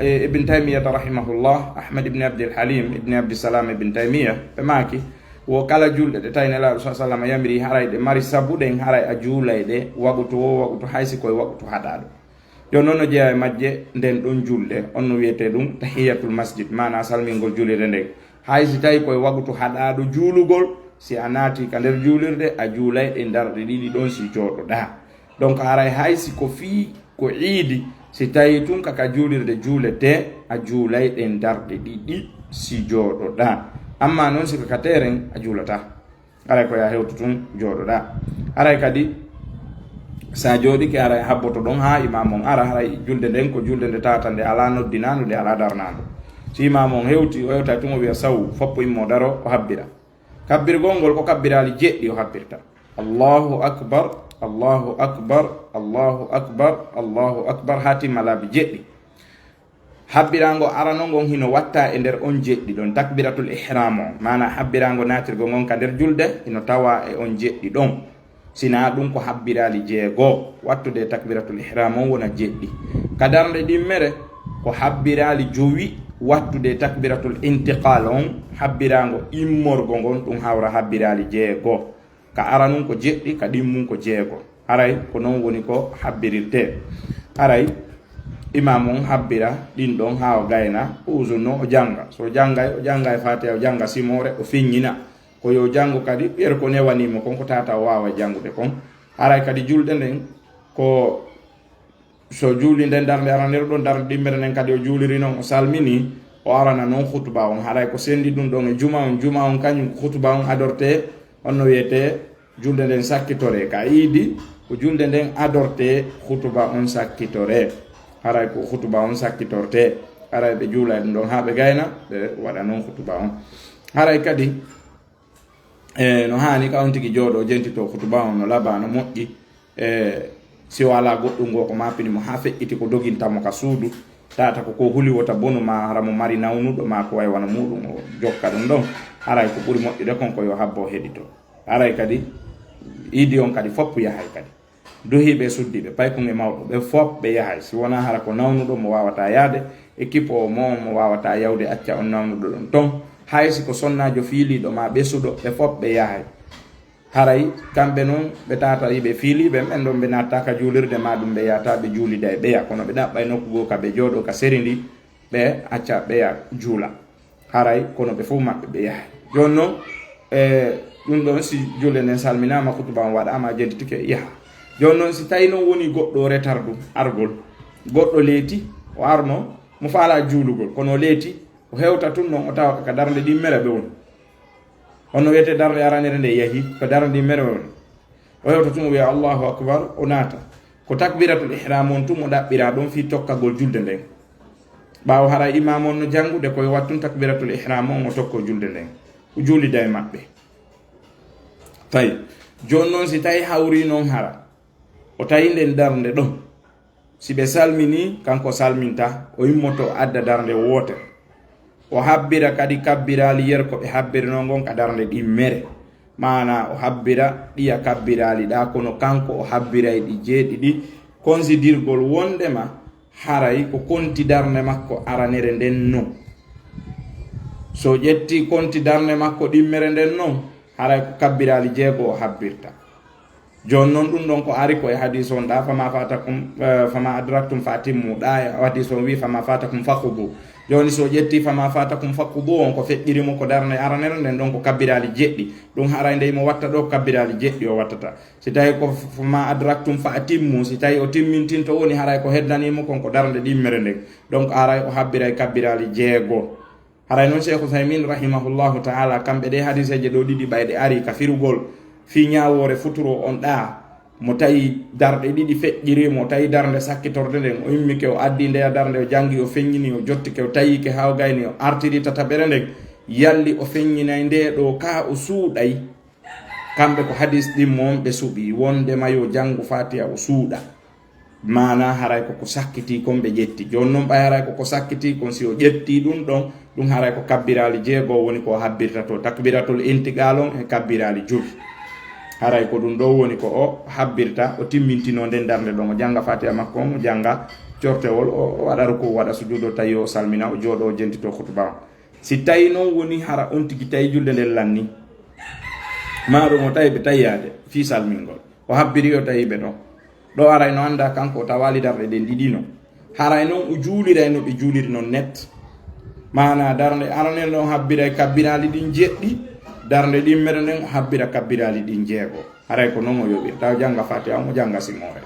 ibn taymiyata rahimahullah ahmad ibne abdilhalim ibne abdisalam ibn taymiya ɓe maaki wo kala julɗe ɗe tawi nelaɗo sa sallam yamiri haray ɗe mari sabuɗen haray a juulay ɗe wagutu wo wagutu haysi koye wagutu haɗaɗo yo noon no jeeya e majje nden ɗon julɗe on no wiyete ɗum tahiyatul masjid mana salmingol juulirde nden haysi tawi koye wagutu haɗaɗo juulugol si a naati ka nder juulirde a juulay ɗe darɗe ɗiɗi ɗon si jooɗoɗa donc haray haysi ko fii ko iidi si tawi tun kaka juulirde juulete a juulay ɗen darɗe ɗiɗi si jooɗoɗa amma noon siko ka teren a juulata aray ko ya hewtu tun jooɗoɗa. Aray kadi sa jooɗike aray habboto ɗon ha imam on ara haray julde nden ko julde nde tawata nde ala noddinandu nde ala darnandu. Si imam on hewti o hewta tun o wiya saw foppo immo daro o habbira. Kabbirgol ngol ko kabbirali jeɗɗi o habbirta. Allahu akbar, Allahu akbar, Allahu akbar, Allahu akbar ha timma laabi jeɗɗi. Habbirango arano ngon hino watta e nder on jeɗɗi ɗon takbiratul ihram o, mana habbirango natirgo ngon ka nder julde hino tawa e on jeɗɗi ɗon. Sina ɗum ko habbirali jeego wattude takbiratul ihram on wona jeɗɗi. Ka darnde ɗimmere ko habbirali jowi wattude takbiratul intiqal on habbirango immorgo ngon ɗum hawra habbirali jeego. Ka ara nun ko jeɗɗi ka ɗimmum ko jeego. Aray ko non woni ko habbirirte. Aray imam on habbira ɗin ɗon ha o gayna usuno o janga. So jangay o jangay fatiha o janga simore o fiññina ko yo jangu kadi ɓer ko newanimo kon ko tata o wawa jangude kon. Aray kadi julɗe nden ko so juuli nden darde aranere ɗon darde ɗimmere nden kadi o juuliri noon o salmini o arana noon hutuba on. Haray ko sendi ɗum ɗon e juma on kañum hutuba on adorte onno wiyete julde nden sakkitore. Ka yiidi ko julde nden adorte hutuba on sakkitore. Haray ko hutuba on sakkitorte. Haray ɓe juula ɗum ɗon ha ɓe gayna ɓe waɗa noon hutuba on. Haray kadi no hani ka on tigi jooɗo jentito hutuba on no laba no moƴƴi si wala goɗɗum ngo ko mapinimo ha feƴƴiti ko dogintamo ka suudu tata ko huliwota bonu ma hara mo mari nawnuɗo ma ko way wana muɗum o jokka ɗum ɗon. Haray ko ɓuri moƴƴude kon ko yo habbo heɗito. Haray kadi idi on kadi foppu yahay kadi duhiɓe suddiɓe paykon e mawɗo ɓe fop ɓe yahay. Si wona hara ko nawnuɗo mo wawata yaade équipe o mo wawata yawde acca on nawnuɗo ɗon ton. Haysi ko sonnajo fiiliɗo ma ɓesuɗo ɓe fop ɓe yahay. Haray kamɓe noon ɓe tata yiɓe fiiliɓe ɓen ɗon ɓe natta ka juulirde ma ɗum ɓe yata ɓe juulida e ɓeya kono ɓe ɗaɓɓa e nokkugo ka ɓe jooɗo ka seri ndi ɓe acca ɓeya juula. Haray kono ɓe fof maɓɓe ɓe yahay. Joni noon ɗum ɗon si julde nden salminama hutuba on waɗama jentitike yaha. Joni noon si tawi noon woni goɗɗo retardu argol goɗɗo leeti o arno mo faala juulugol kono o leeti o hewta tun noon o tawa ka darde ɗimmere ɓe woni hono wiyete darde aranere nde yahi ko darde ɗimmere ɓe woni o hewta tun o wiya Allahu akbar o naata ko takbiratul ihram on tun o ɗaɓɓira ɗon fi tokkagol julde nden ɓawo hara imam on no jangude koye wattun takbiratul ihram on o tokko julde nden o juulida e maɓɓe. Tawi joni noon si tawi hawri noon hara o tawi nden darde ɗon si ɓe salmini kanko salminta o yimmoto adda darde wootere o habbira kadi kabbirali yer ko ɓe habbirino ngon ka darde ɗimmere mana o habbira ɗiya kabbirali ɗa kono kanko o habbiray ɗi jeeɗiɗi considirgol wondema haray ko konti darde makko aranere nden non. So ƴetti konti darde makko ɗimmere nden non haray ko kabbirali jeego o habbirta. Joni noon ɗum ɗon ko ari ko e hadis on ɗa fama fatakum fama adraktum fa atimmu ɗa hadis on wi fama fatakum faqudu. Joni so ƴetti fama fatakum faqudu on ko feƴƴirimo ko darne aranere nden ɗon ko kabbirali jeɗɗi ɗum haray nde mo watta ɗo kabbirali jeɗɗi o wattata. Si tawi ko fama adraktum fa atimmu si tawi o timmintinto woni haray ko heddanimo kon ko darde ɗimmere nden donc haray o habbiray kabbirali jeego. Haray noon Cheikh Uthaymin rahimahullahu ta'ala kamɓe ɗe hadiseje ɗo ɗiɗi ɓayɗe ari ka firugol fi ñawore futuro on ɗa mo tawi darɗe ɗiɗi feƴƴiri mo tawi darde sakkitorde nden o immike o addi ndeya darde o jangi o feññini o jottike o tawike ha o gayni o artiri tataɓere nden yalli o feññinay nde ɗo ka o suuɗay kamɓe ko hadis ɗimmo on ɓe suuɓi wondema yo jangu fatiha o suuɗa mana haray koko sakkiti kon ɓe ƴetti. Joni noon ɓay haray koko sakkiti kon si o ƴetti ɗum ɗon ɗum haray ko kabbirali jeego woni ko habbirta to takbiratul intiqal on e kabbirali jogi. Haray ko ɗum ɗo woni ko o habbirta o timmintino nden darde ɗon o janga fatiha makko on o janga cortewol o waɗa ruku waɗa sujudo tawi o salmina o jooɗo o jentito hutuba on. Si tawi noon woni hara on tigi tawi julde nden lanni maɗum o tawi ɓe tawiyade fi salmingol o habbiri o tawi ɓe ɗon ɗo aray no anda kanko o tawali darde ɗen ɗiɗino haray noon o juuliray no ɓe juuliri noon net mana darde aranel noon habbiray kabbirali ɗin jeɗɗi darde ɗimmere nden o habbira kabbirali ɗin jeego. Haray ko noon o yoɓir taw janga fatiha o janga simore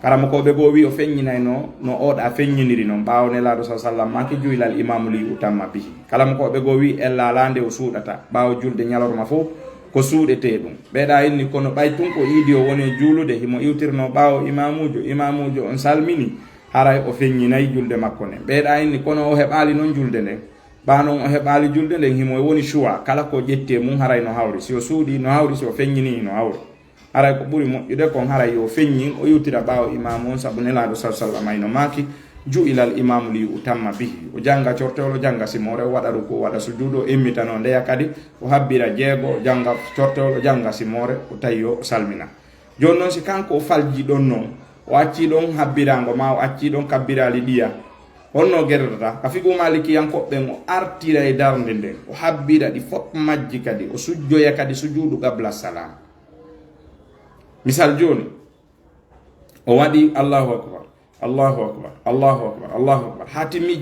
karama koɓe goo wi o feññinayno no oɗa feññiniri noon ɓawo nelaɗo sa sallam maki juylal imamu li utamma bihi kalama koɓe goo wi ella lande o suuɗata ɓawo julde ñalorma fof ko suuɗete ɗum ɓeeɗa inni kono ɓay tun ko iidi o woni juulude himo iwtirno ɓaawo imamujo on salmini haray o feññinayi julde makko nden ɓeeɗa inni kono o heɓaali noon julde nden ɓanon o heɓaali julde nden himo woni choix kala ko ƴetti mum haray no hawri si o suuɗi no hawri si o feññini no hawri haray ko ɓuri moƴƴude kon haray yo feññin o iwtira ɓaawo imamu on sabu nelaaɗo sallam ayno maaki ju'ilal imamu li utamma bihi o janga cortewol o janga simore o waɗa ruku o waɗa sujuudu o immitano ndeya kadi o habbira jeego o janga cortewol o janga simore o tawi o salmina joni noon si kanko o falji ɗon noon o acci ɗon habbirango ma o acci ɗon kabbirali ɗiya honno guerdata ka figu malikiyankoɓɓen o artira e darde nden o habbira ɗi fof majji kadi o sujjoya kadi sujuudu qabla salam misal joni o waɗi allahu akbar allahu akbar allahu akbar allahu akbar ha timmi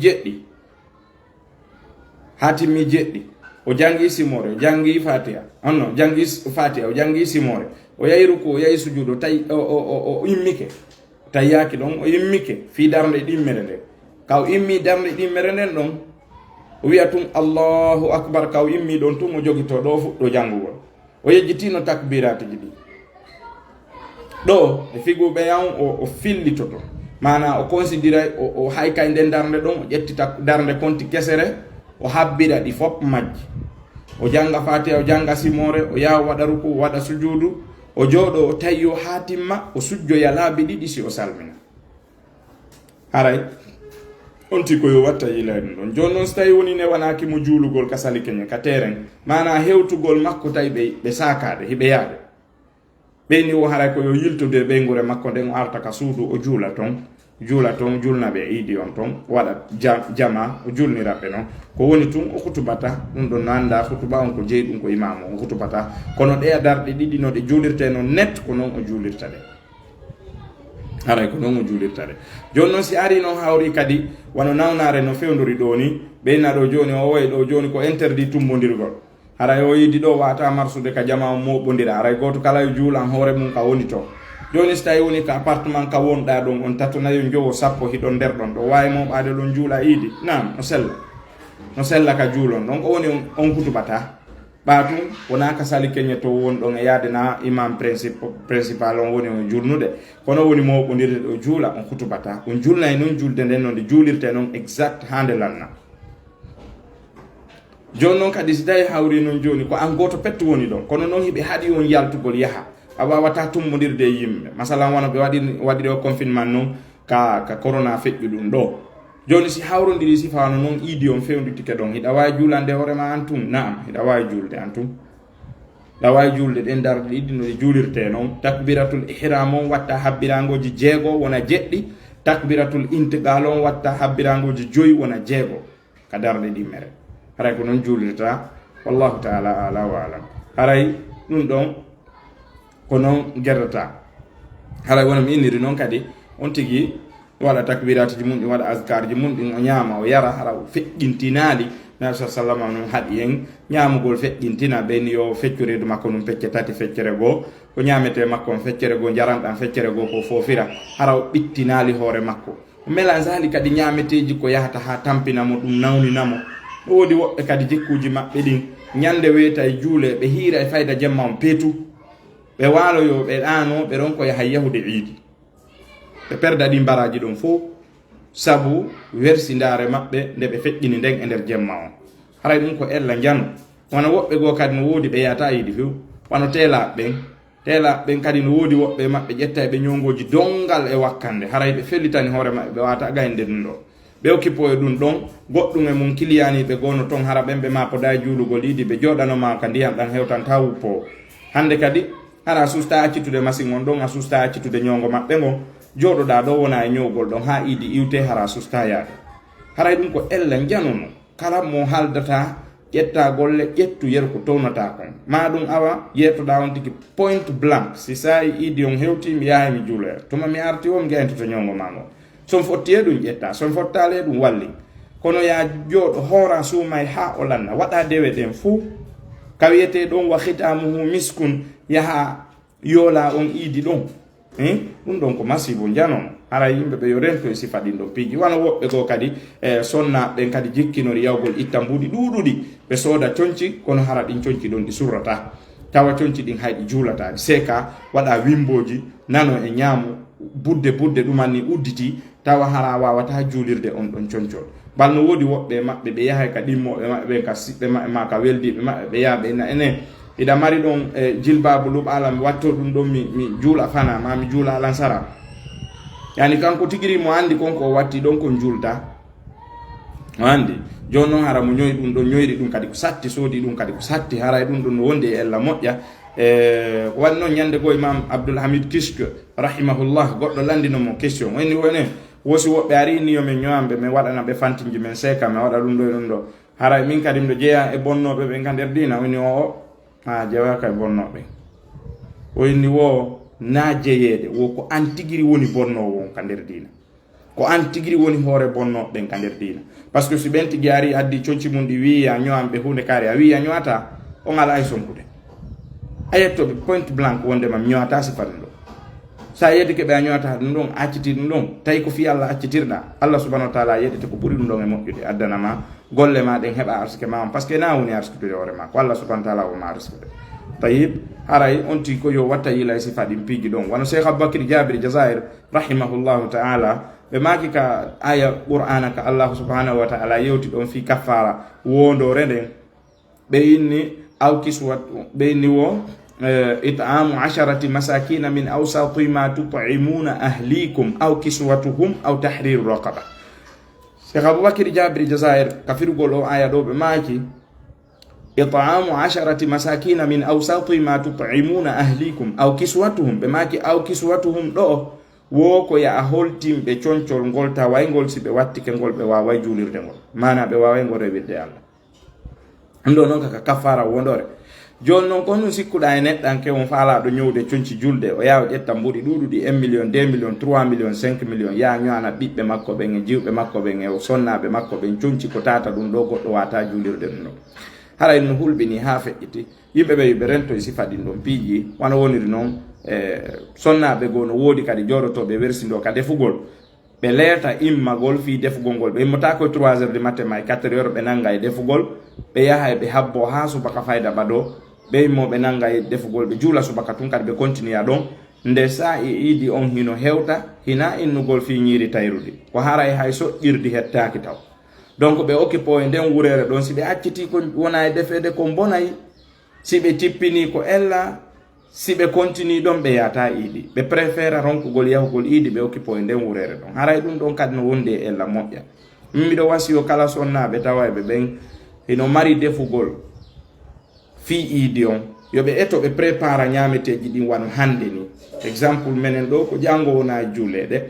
jeɗɗi o jangi simore o jangi fatiha onno jangi fatiha o jangi simore o yahi ruku o yahi sujuudu o tawi o immike tawi yaki ɗon o immike fi darde ɗimmere nde kaw immi darde ɗimmere nden ɗon o wiya tun allahu akbar kaw immi ɗon tun o jogito ɗo fuɗɗo jangugol o yejjitino takbiratiji ɗi ɗo e figuɓe yawn o fillitoto mana o considéray o haykay nden darde ɗon o ƴettita darde konti kesere o habbira ɗi fof majji o janga fatiha o janga simore o yaha waɗa ruku o waɗa sujuudu o jooɗo o tawi o hatimma o sujjoya laabi ɗiɗi si o salmina haray on ti koyo watta yilayɗum ɗon joni noon so tawi woni newanaki mo juulugol ka sali keñe ka terrain mana hewtugol makko tawi ɓe sakade hiɓe yaade ɓeyni o haray koyo yiltude ɓeygure makko nden o arta ka suudu o juula toon julnaɓe iidi on toon waɗa jama o julniraɓe noon ko woni tun o hutubata ɗum ɗon no anda hutuba on ko jeeyi ɗum ko imamu o hutubata kono ɗe darɗe ɗiɗi no ɗe juulirte noon net ko noon o juulirta ɗe haray ko noon o juulirta ɗe joni noon si ari noon hawri kadi wano nawnare no fewdori ɗo ni ɓeyna ɗo joni o wayi ɗo joni ko interdit tumbodirgol haray o yiidi ɗo wata marsude ka jama o moɓodira haray goto kala yo juulan hoore mum ka woni to joni so tawi woni ko appartement ka wonɗa ɗon on tatonayo jowo sappo hiɗon nder ɗon ɗo wawi moɓade ɗon juula iidi nam no sella ka juulon ɗon ko woni on hutubata ɓa tum wona ka sali keñe to wonɗon e yaade na imam principal on woni on julnude kono woni moɓodirde ɗo juula on hutubata on julnayi noon julde nden no nde juulirte noon exact hande lanna joni noon kadi si tawi hawri noon joni ko an goto petto woni ɗon kono noon hiɓe haaɗi on yaltugol yaaha a wawata tummodirde e yimɓe masalan wona ɓe waɗiri o confinement noon ka corona feƴƴu ɗum ɗo joni si hawrodiri sifano noon iidi on fewnditike ɗon hiɗa wawi juulande hoorema an tum naam hiɗa wawi julde an tum ɗa wawi julde ɗen darde ɗiɗi no ɗe juulirte noon takbiratul ihram on watta habbirangoji jeego wona jeɗɗi takbiratul intiqal on watta habbirangoji joyi wona jeego ka darde ɗimmere haray ko noon juulirta wallahu taala ala wa alam haray ɗum ɗon ko noon guerdata haray wona mi inniri noon kadi on tigi waɗa takbiratiji mum ɗin waɗa askar ji mum ɗin o ñaama o yara hara feƴƴintinaali nabi sa sallam noon haaɗi en ñaamugol feƴƴintina ɓeni yo feccureedu makko num fecce tati feccere goo ko ñaamete makko on feccere goo jaranɗan feccere goo ko foofira hara o ɓittinaali hoore makko o mélange hali kadi ñaameteji ko yahata ha tampinamo ɗum nawninamo o woodi woɓɓe kadi jikkuji maɓɓe ɗin ñande weeta e juule ɓe hiira e fayda jemma on peetu ɓe waaloyo ɓe ɗano ɓe ɗon ko yaha yahude iidi ɓe perda ɗi mbaraji ɗon fof sabu wersindare maɓɓe nde ɓe feƴƴini nden e nder jemma on haray ɗum ko ella jano wona woɓɓe goo kadi no woodi ɓe yahata iidi few wano teelaɓe ɓen kadi no woodi woɓɓe maɓɓe ƴetta e ɓe ñongoji dongal e wakkande haray ɓe fellitani hoore maɓɓe ɓe wawata gayde ɗum ɗo ɓe okkipo e ɗum ɗon goɗɗum e mum kiliyaniɓe gono toon hara ɓen ɓe mapoda e juulugol yiidi ɓe joɗanoma ka ndiyam ɗan hewtanta wuppo hande kadi hara a susta accitude machine on ɗon a susta accitude ñongo maɓɓe ngon joɗoɗa ɗo wona e ñowgol ɗon ha iidi iwte hara susta yaade haray ɗum ko ella janono kala mo haldata ƴetta golle ƴettu yer ko townata kon ma ɗum awa yettoɗa on tigi point blanc si sayi iidi on hewti mi yaha mi juuloya tuma mi arti o mi gayntoto ñongo ma ngo son fotti e ɗum ƴetta son fottale ɗum walli kono ya jooɗo hoora suumay ha o lanna waɗa dewe ɗen fuu ka wiyete ɗon wa khitamuhu miskun yaha yoola on iidi ɗon ɗum ɗon ko masibo janono hara yimɓe ɓe yo rento e sifa ɗin ɗon piiji wano woɓɓe goo kadi sonnaɓen kadi jikkinori yawgol itta mbuɗi ɗuɗuɗi ɓe sooda coñci kono hara ɗin coñci ɗon ɗi surrata tawa conci ɗin hayɗi juulataɗi seka waɗa wimboji nano e ñaamu budde ɗumanni udditi tawa hara wawata juulirde on ɗon concol balno woodi woɓɓe maɓɓe ɓe yahay ka ɗimmoɓe maɓɓe ɓen ka siɓɓe maɓɓe ma ka weldiɓe maɓɓe ɓe yaha ɓe enen iɗa mari ɗon jilbabu luɓala mi watto ɗum ɗon mi juula fana ma mi juula alansara yani kanko tigiri mo andi konko o watti ɗon kon julta o andi joni noon hara mo ñoyi ɗum ɗon ñoyri ɗum kadi ko satti soodi ɗum kadi ko satti hara ɗum ɗon no wondi e ella moƴƴa ko waɗi noon ñande goo imam Abdoulhamid Kiske rahimahullah goɗɗo landinomo question wayni wone wosi woɓɓe ari ni yomin ñowanɓe min waɗana ɓe fantinji men seka mi waɗa ɗum ɗo e ɗum ɗo hara min kadi mɗo jeeya e bonnoɓe ɓe ka nder dina woni o ha jewaka e bonnoɓe wayni wo na jeeyede wo ko an tigiri woni bonnowo on ka nder dina ko an tigiri woni hoore bonnoɓe ɓen ka nder dina par ce que si ɓen tigi ari addi conci mum ɗi wiya ñowanɓe hunde kaari a wiya ñowata on ala ay sonkude a yettoɓe point blanc wondema mi ñowata sifata ɗum ɗo sa yeddi keɓe a ñowata ɗum ɗon acciti ɗum ɗon tawi ko fi Allah accitirɗa Allah subhanahu wa taala yeɗete ko ɓuuri ɗum ɗon e moƴƴude addanama golle ma ɗen heɓa arsike ma on par ce que na woni arsikude hoore ma ko Allah subhanahu wa taala woma arsikude tayib haray on ti ko yo watta yila e sifa ɗin piiji ɗon wano Cheikh Aboubacry Jabiri Jazair rahimahullahu taala ɓe maki ka aya qur'ana ka Allah subhanahu wa taala yewti ɗon fi kaffara wondore nden ɓe inni aw kiswat ɓe inni wo it'amu 10 masakina min awsati ma tut'imuna ahlikum aw kiswatuhum aw tahriru raqaba Cheikh Aboubacry Jabiri Jazair kafirugol o aya ɗo ɓe maki it'amu 10 masakina min awsati ma tut'imuna ahlikum aw kiswatuhum ɓe maki aw kiswatuhum ɗo wo ko ya a holtimɓe concol ngol tawaygol si ɓe wattike ngol ɓe waway juulirde ngol mana ɓe waway ngol rewirde Allah ɗum ɗo noon kaka kaffara wondore joni noon kon ɗum sikkuɗa e neɗɗanke on faalaɗo ñowde conci julde o yawa ƴetta mbuɗi ɗuɗuɗi 1 million 2 million 3 million 5 million ya ñoana ɓiɓɓe makko ɓen e jiwɓe makko ɓen e sonnaɓe makko ɓen conci ko tata ɗum ɗo goɗɗo wata juulirde ɗum ɗo haray no hulɓini ha feƴƴiti yimɓeɓe yoɓe rento e sifa ɗin ɗon piiji wano woniri noon sonnaɓe goo no woodi kadi jorotoɓe wersido ka defugol ɓe leeta immagol fi defugol ngol ɓe immota koye 3 heures du matin ma e 4 heures ɓe nanga e defugol ɓe yaha ɓe habbo ha subaka fayda ɓaɗo ɓe immo ɓe nanga e defugol ɓe juula subaka tun kadi ɓe continue ɗon nde sa e iidi on hino hewta hina innugol fi ñiiri tayrudi ko haray hay soƴƴirdi hettaki taw donc ɓe occupo e nden wurere ɗon si ɓe acciti ko wona e defede ko bonayi si ɓe tippini ko ella si ɓe continue ɗon ɓe yata iidi ɓe préfére ronkugol yahugol iidi ɓe occupo e nden wurere ɗon haray ɗum ɗon kadi no wondi e ella moƴƴa min mbiɗo wasiyo kala sonnaɓe tawa ɓe ɓen ino mari defugol fi iidi on yoɓe eto ɓe prépara ñameteji ɗin wano hande ni exemple menen ɗo ko ƴango wona juuleɗe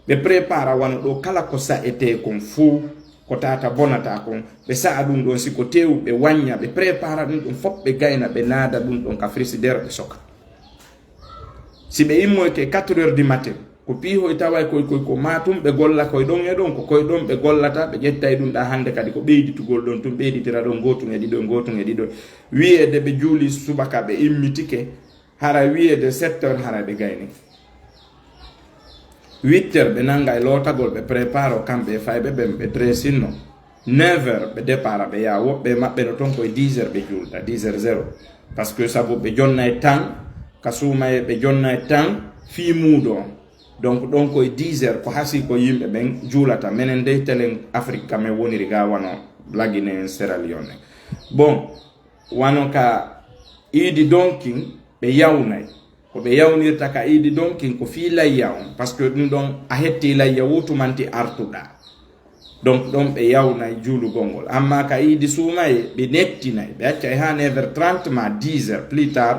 ɓe prépara wano ɗo kala ko sa'ete kon fuu ko tata bonata kon ɓe sa'a ɗum ɗon siko tewu ɓe wañña ɓe prépara ɗum ɗum fof ɓe gayna ɓe naada ɗum ɗon ka frigidaire ɓe soka si ɓe immoyke 4 heures du matin ko piihoy tawa ko matum ɓe golla koye ɗon e ɗon ko koye ɗon ɓe gollata ɓe ƴettay ɗum ɗa hande kadi ko ɓeyditugol ɗon tun ɓeyditira ɗon gotun e ɗiɗo gotun e ɗiɗo wiyede ɓe juuli subaka ɓe immitike hara wiyede 7 heures hara ɓe gayni 8 heures ɓe nanga e lootagol ɓe prépare o kamɓe e fayɓe ɓen ɓe dressinno 9 heures ɓe dépara ɓe yaha woɓɓe maɓɓe no ton koye 10 heures ɓe juulta 10 heures 0 par ce que sabu ɓe jonna e tan ka suumaye ɓe jonna e tan fi muudo on donc ɗon koye 10 heures ko hasi ko yimɓe ɓen juulata minen dey telen Afrique kamen woniri ga wano lagine en Sierra Leone bon wano ka iidi donkin ɓe yawnay ko ɓe yawnirta ka iidi donkin ko fi layya on par ce que ɗum ɗon a hetti layya wutumanti artuɗa donc ɗon ɓe yawnay juulugol ngol amma ka iidi suumaye ɓe nettinay ɓe accay ha 9h30 ma 10 heures plus tard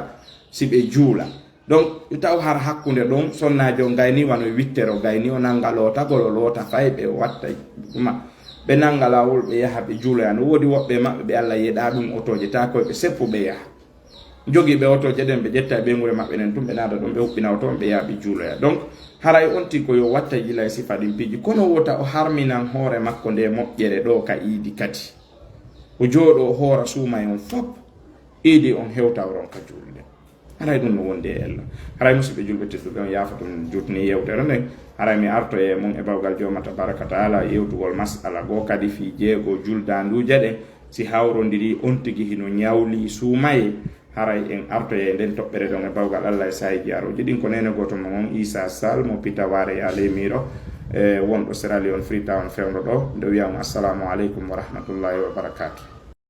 si ɓe juula donc taw har hakkunde ɗon sonnajo o gayni wano 8 heures o gayni o nanga lootagol o loota fay ɓe watta ɗuma ɓe nanga lawol ɓe yaha ɓe juuloya no woodi woɓɓe maɓɓe ɓe Allah yeɗa ɗum otoje ta koye ɓe seppu ɓe yaha jogiiɓe otoje ɗen ɓe ƴetta ɓe ngure maɓɓe nen tum ɓe naada ɗon ɓe huɓɓina oton ɓe yaha ɓe juuloya donc haray onti ko yo watta yila e sifa ɗin piiji kono wota o harminan hoore makko nde moƴƴere ɗo ka iidi kadi o jooɗo o hoora suuma on fop iidi on hewtawron ka juulde haray ɗum no wondi e ella haray musidɓe julɓe tedduɓe on yaafa ɗum jutni yewtere nden haray mi arto e mum e bawgal jooma tabaraka taala yewtugol masala goo kadi fi jeego juldanduuje ɗen si hawrodiri on tigi hino ñawli suumaye haray en artoye nden toɓɓere ɗon e bawgal Allah e sahi jaaroji ɗin ko nene goto mo on Issa Sall mo pitaware ya lemiro wonɗo Sierra Leone Freetown fewndo ɗo nde wiyama assalamu aleykum wa rahmatullahi wa barakatuh.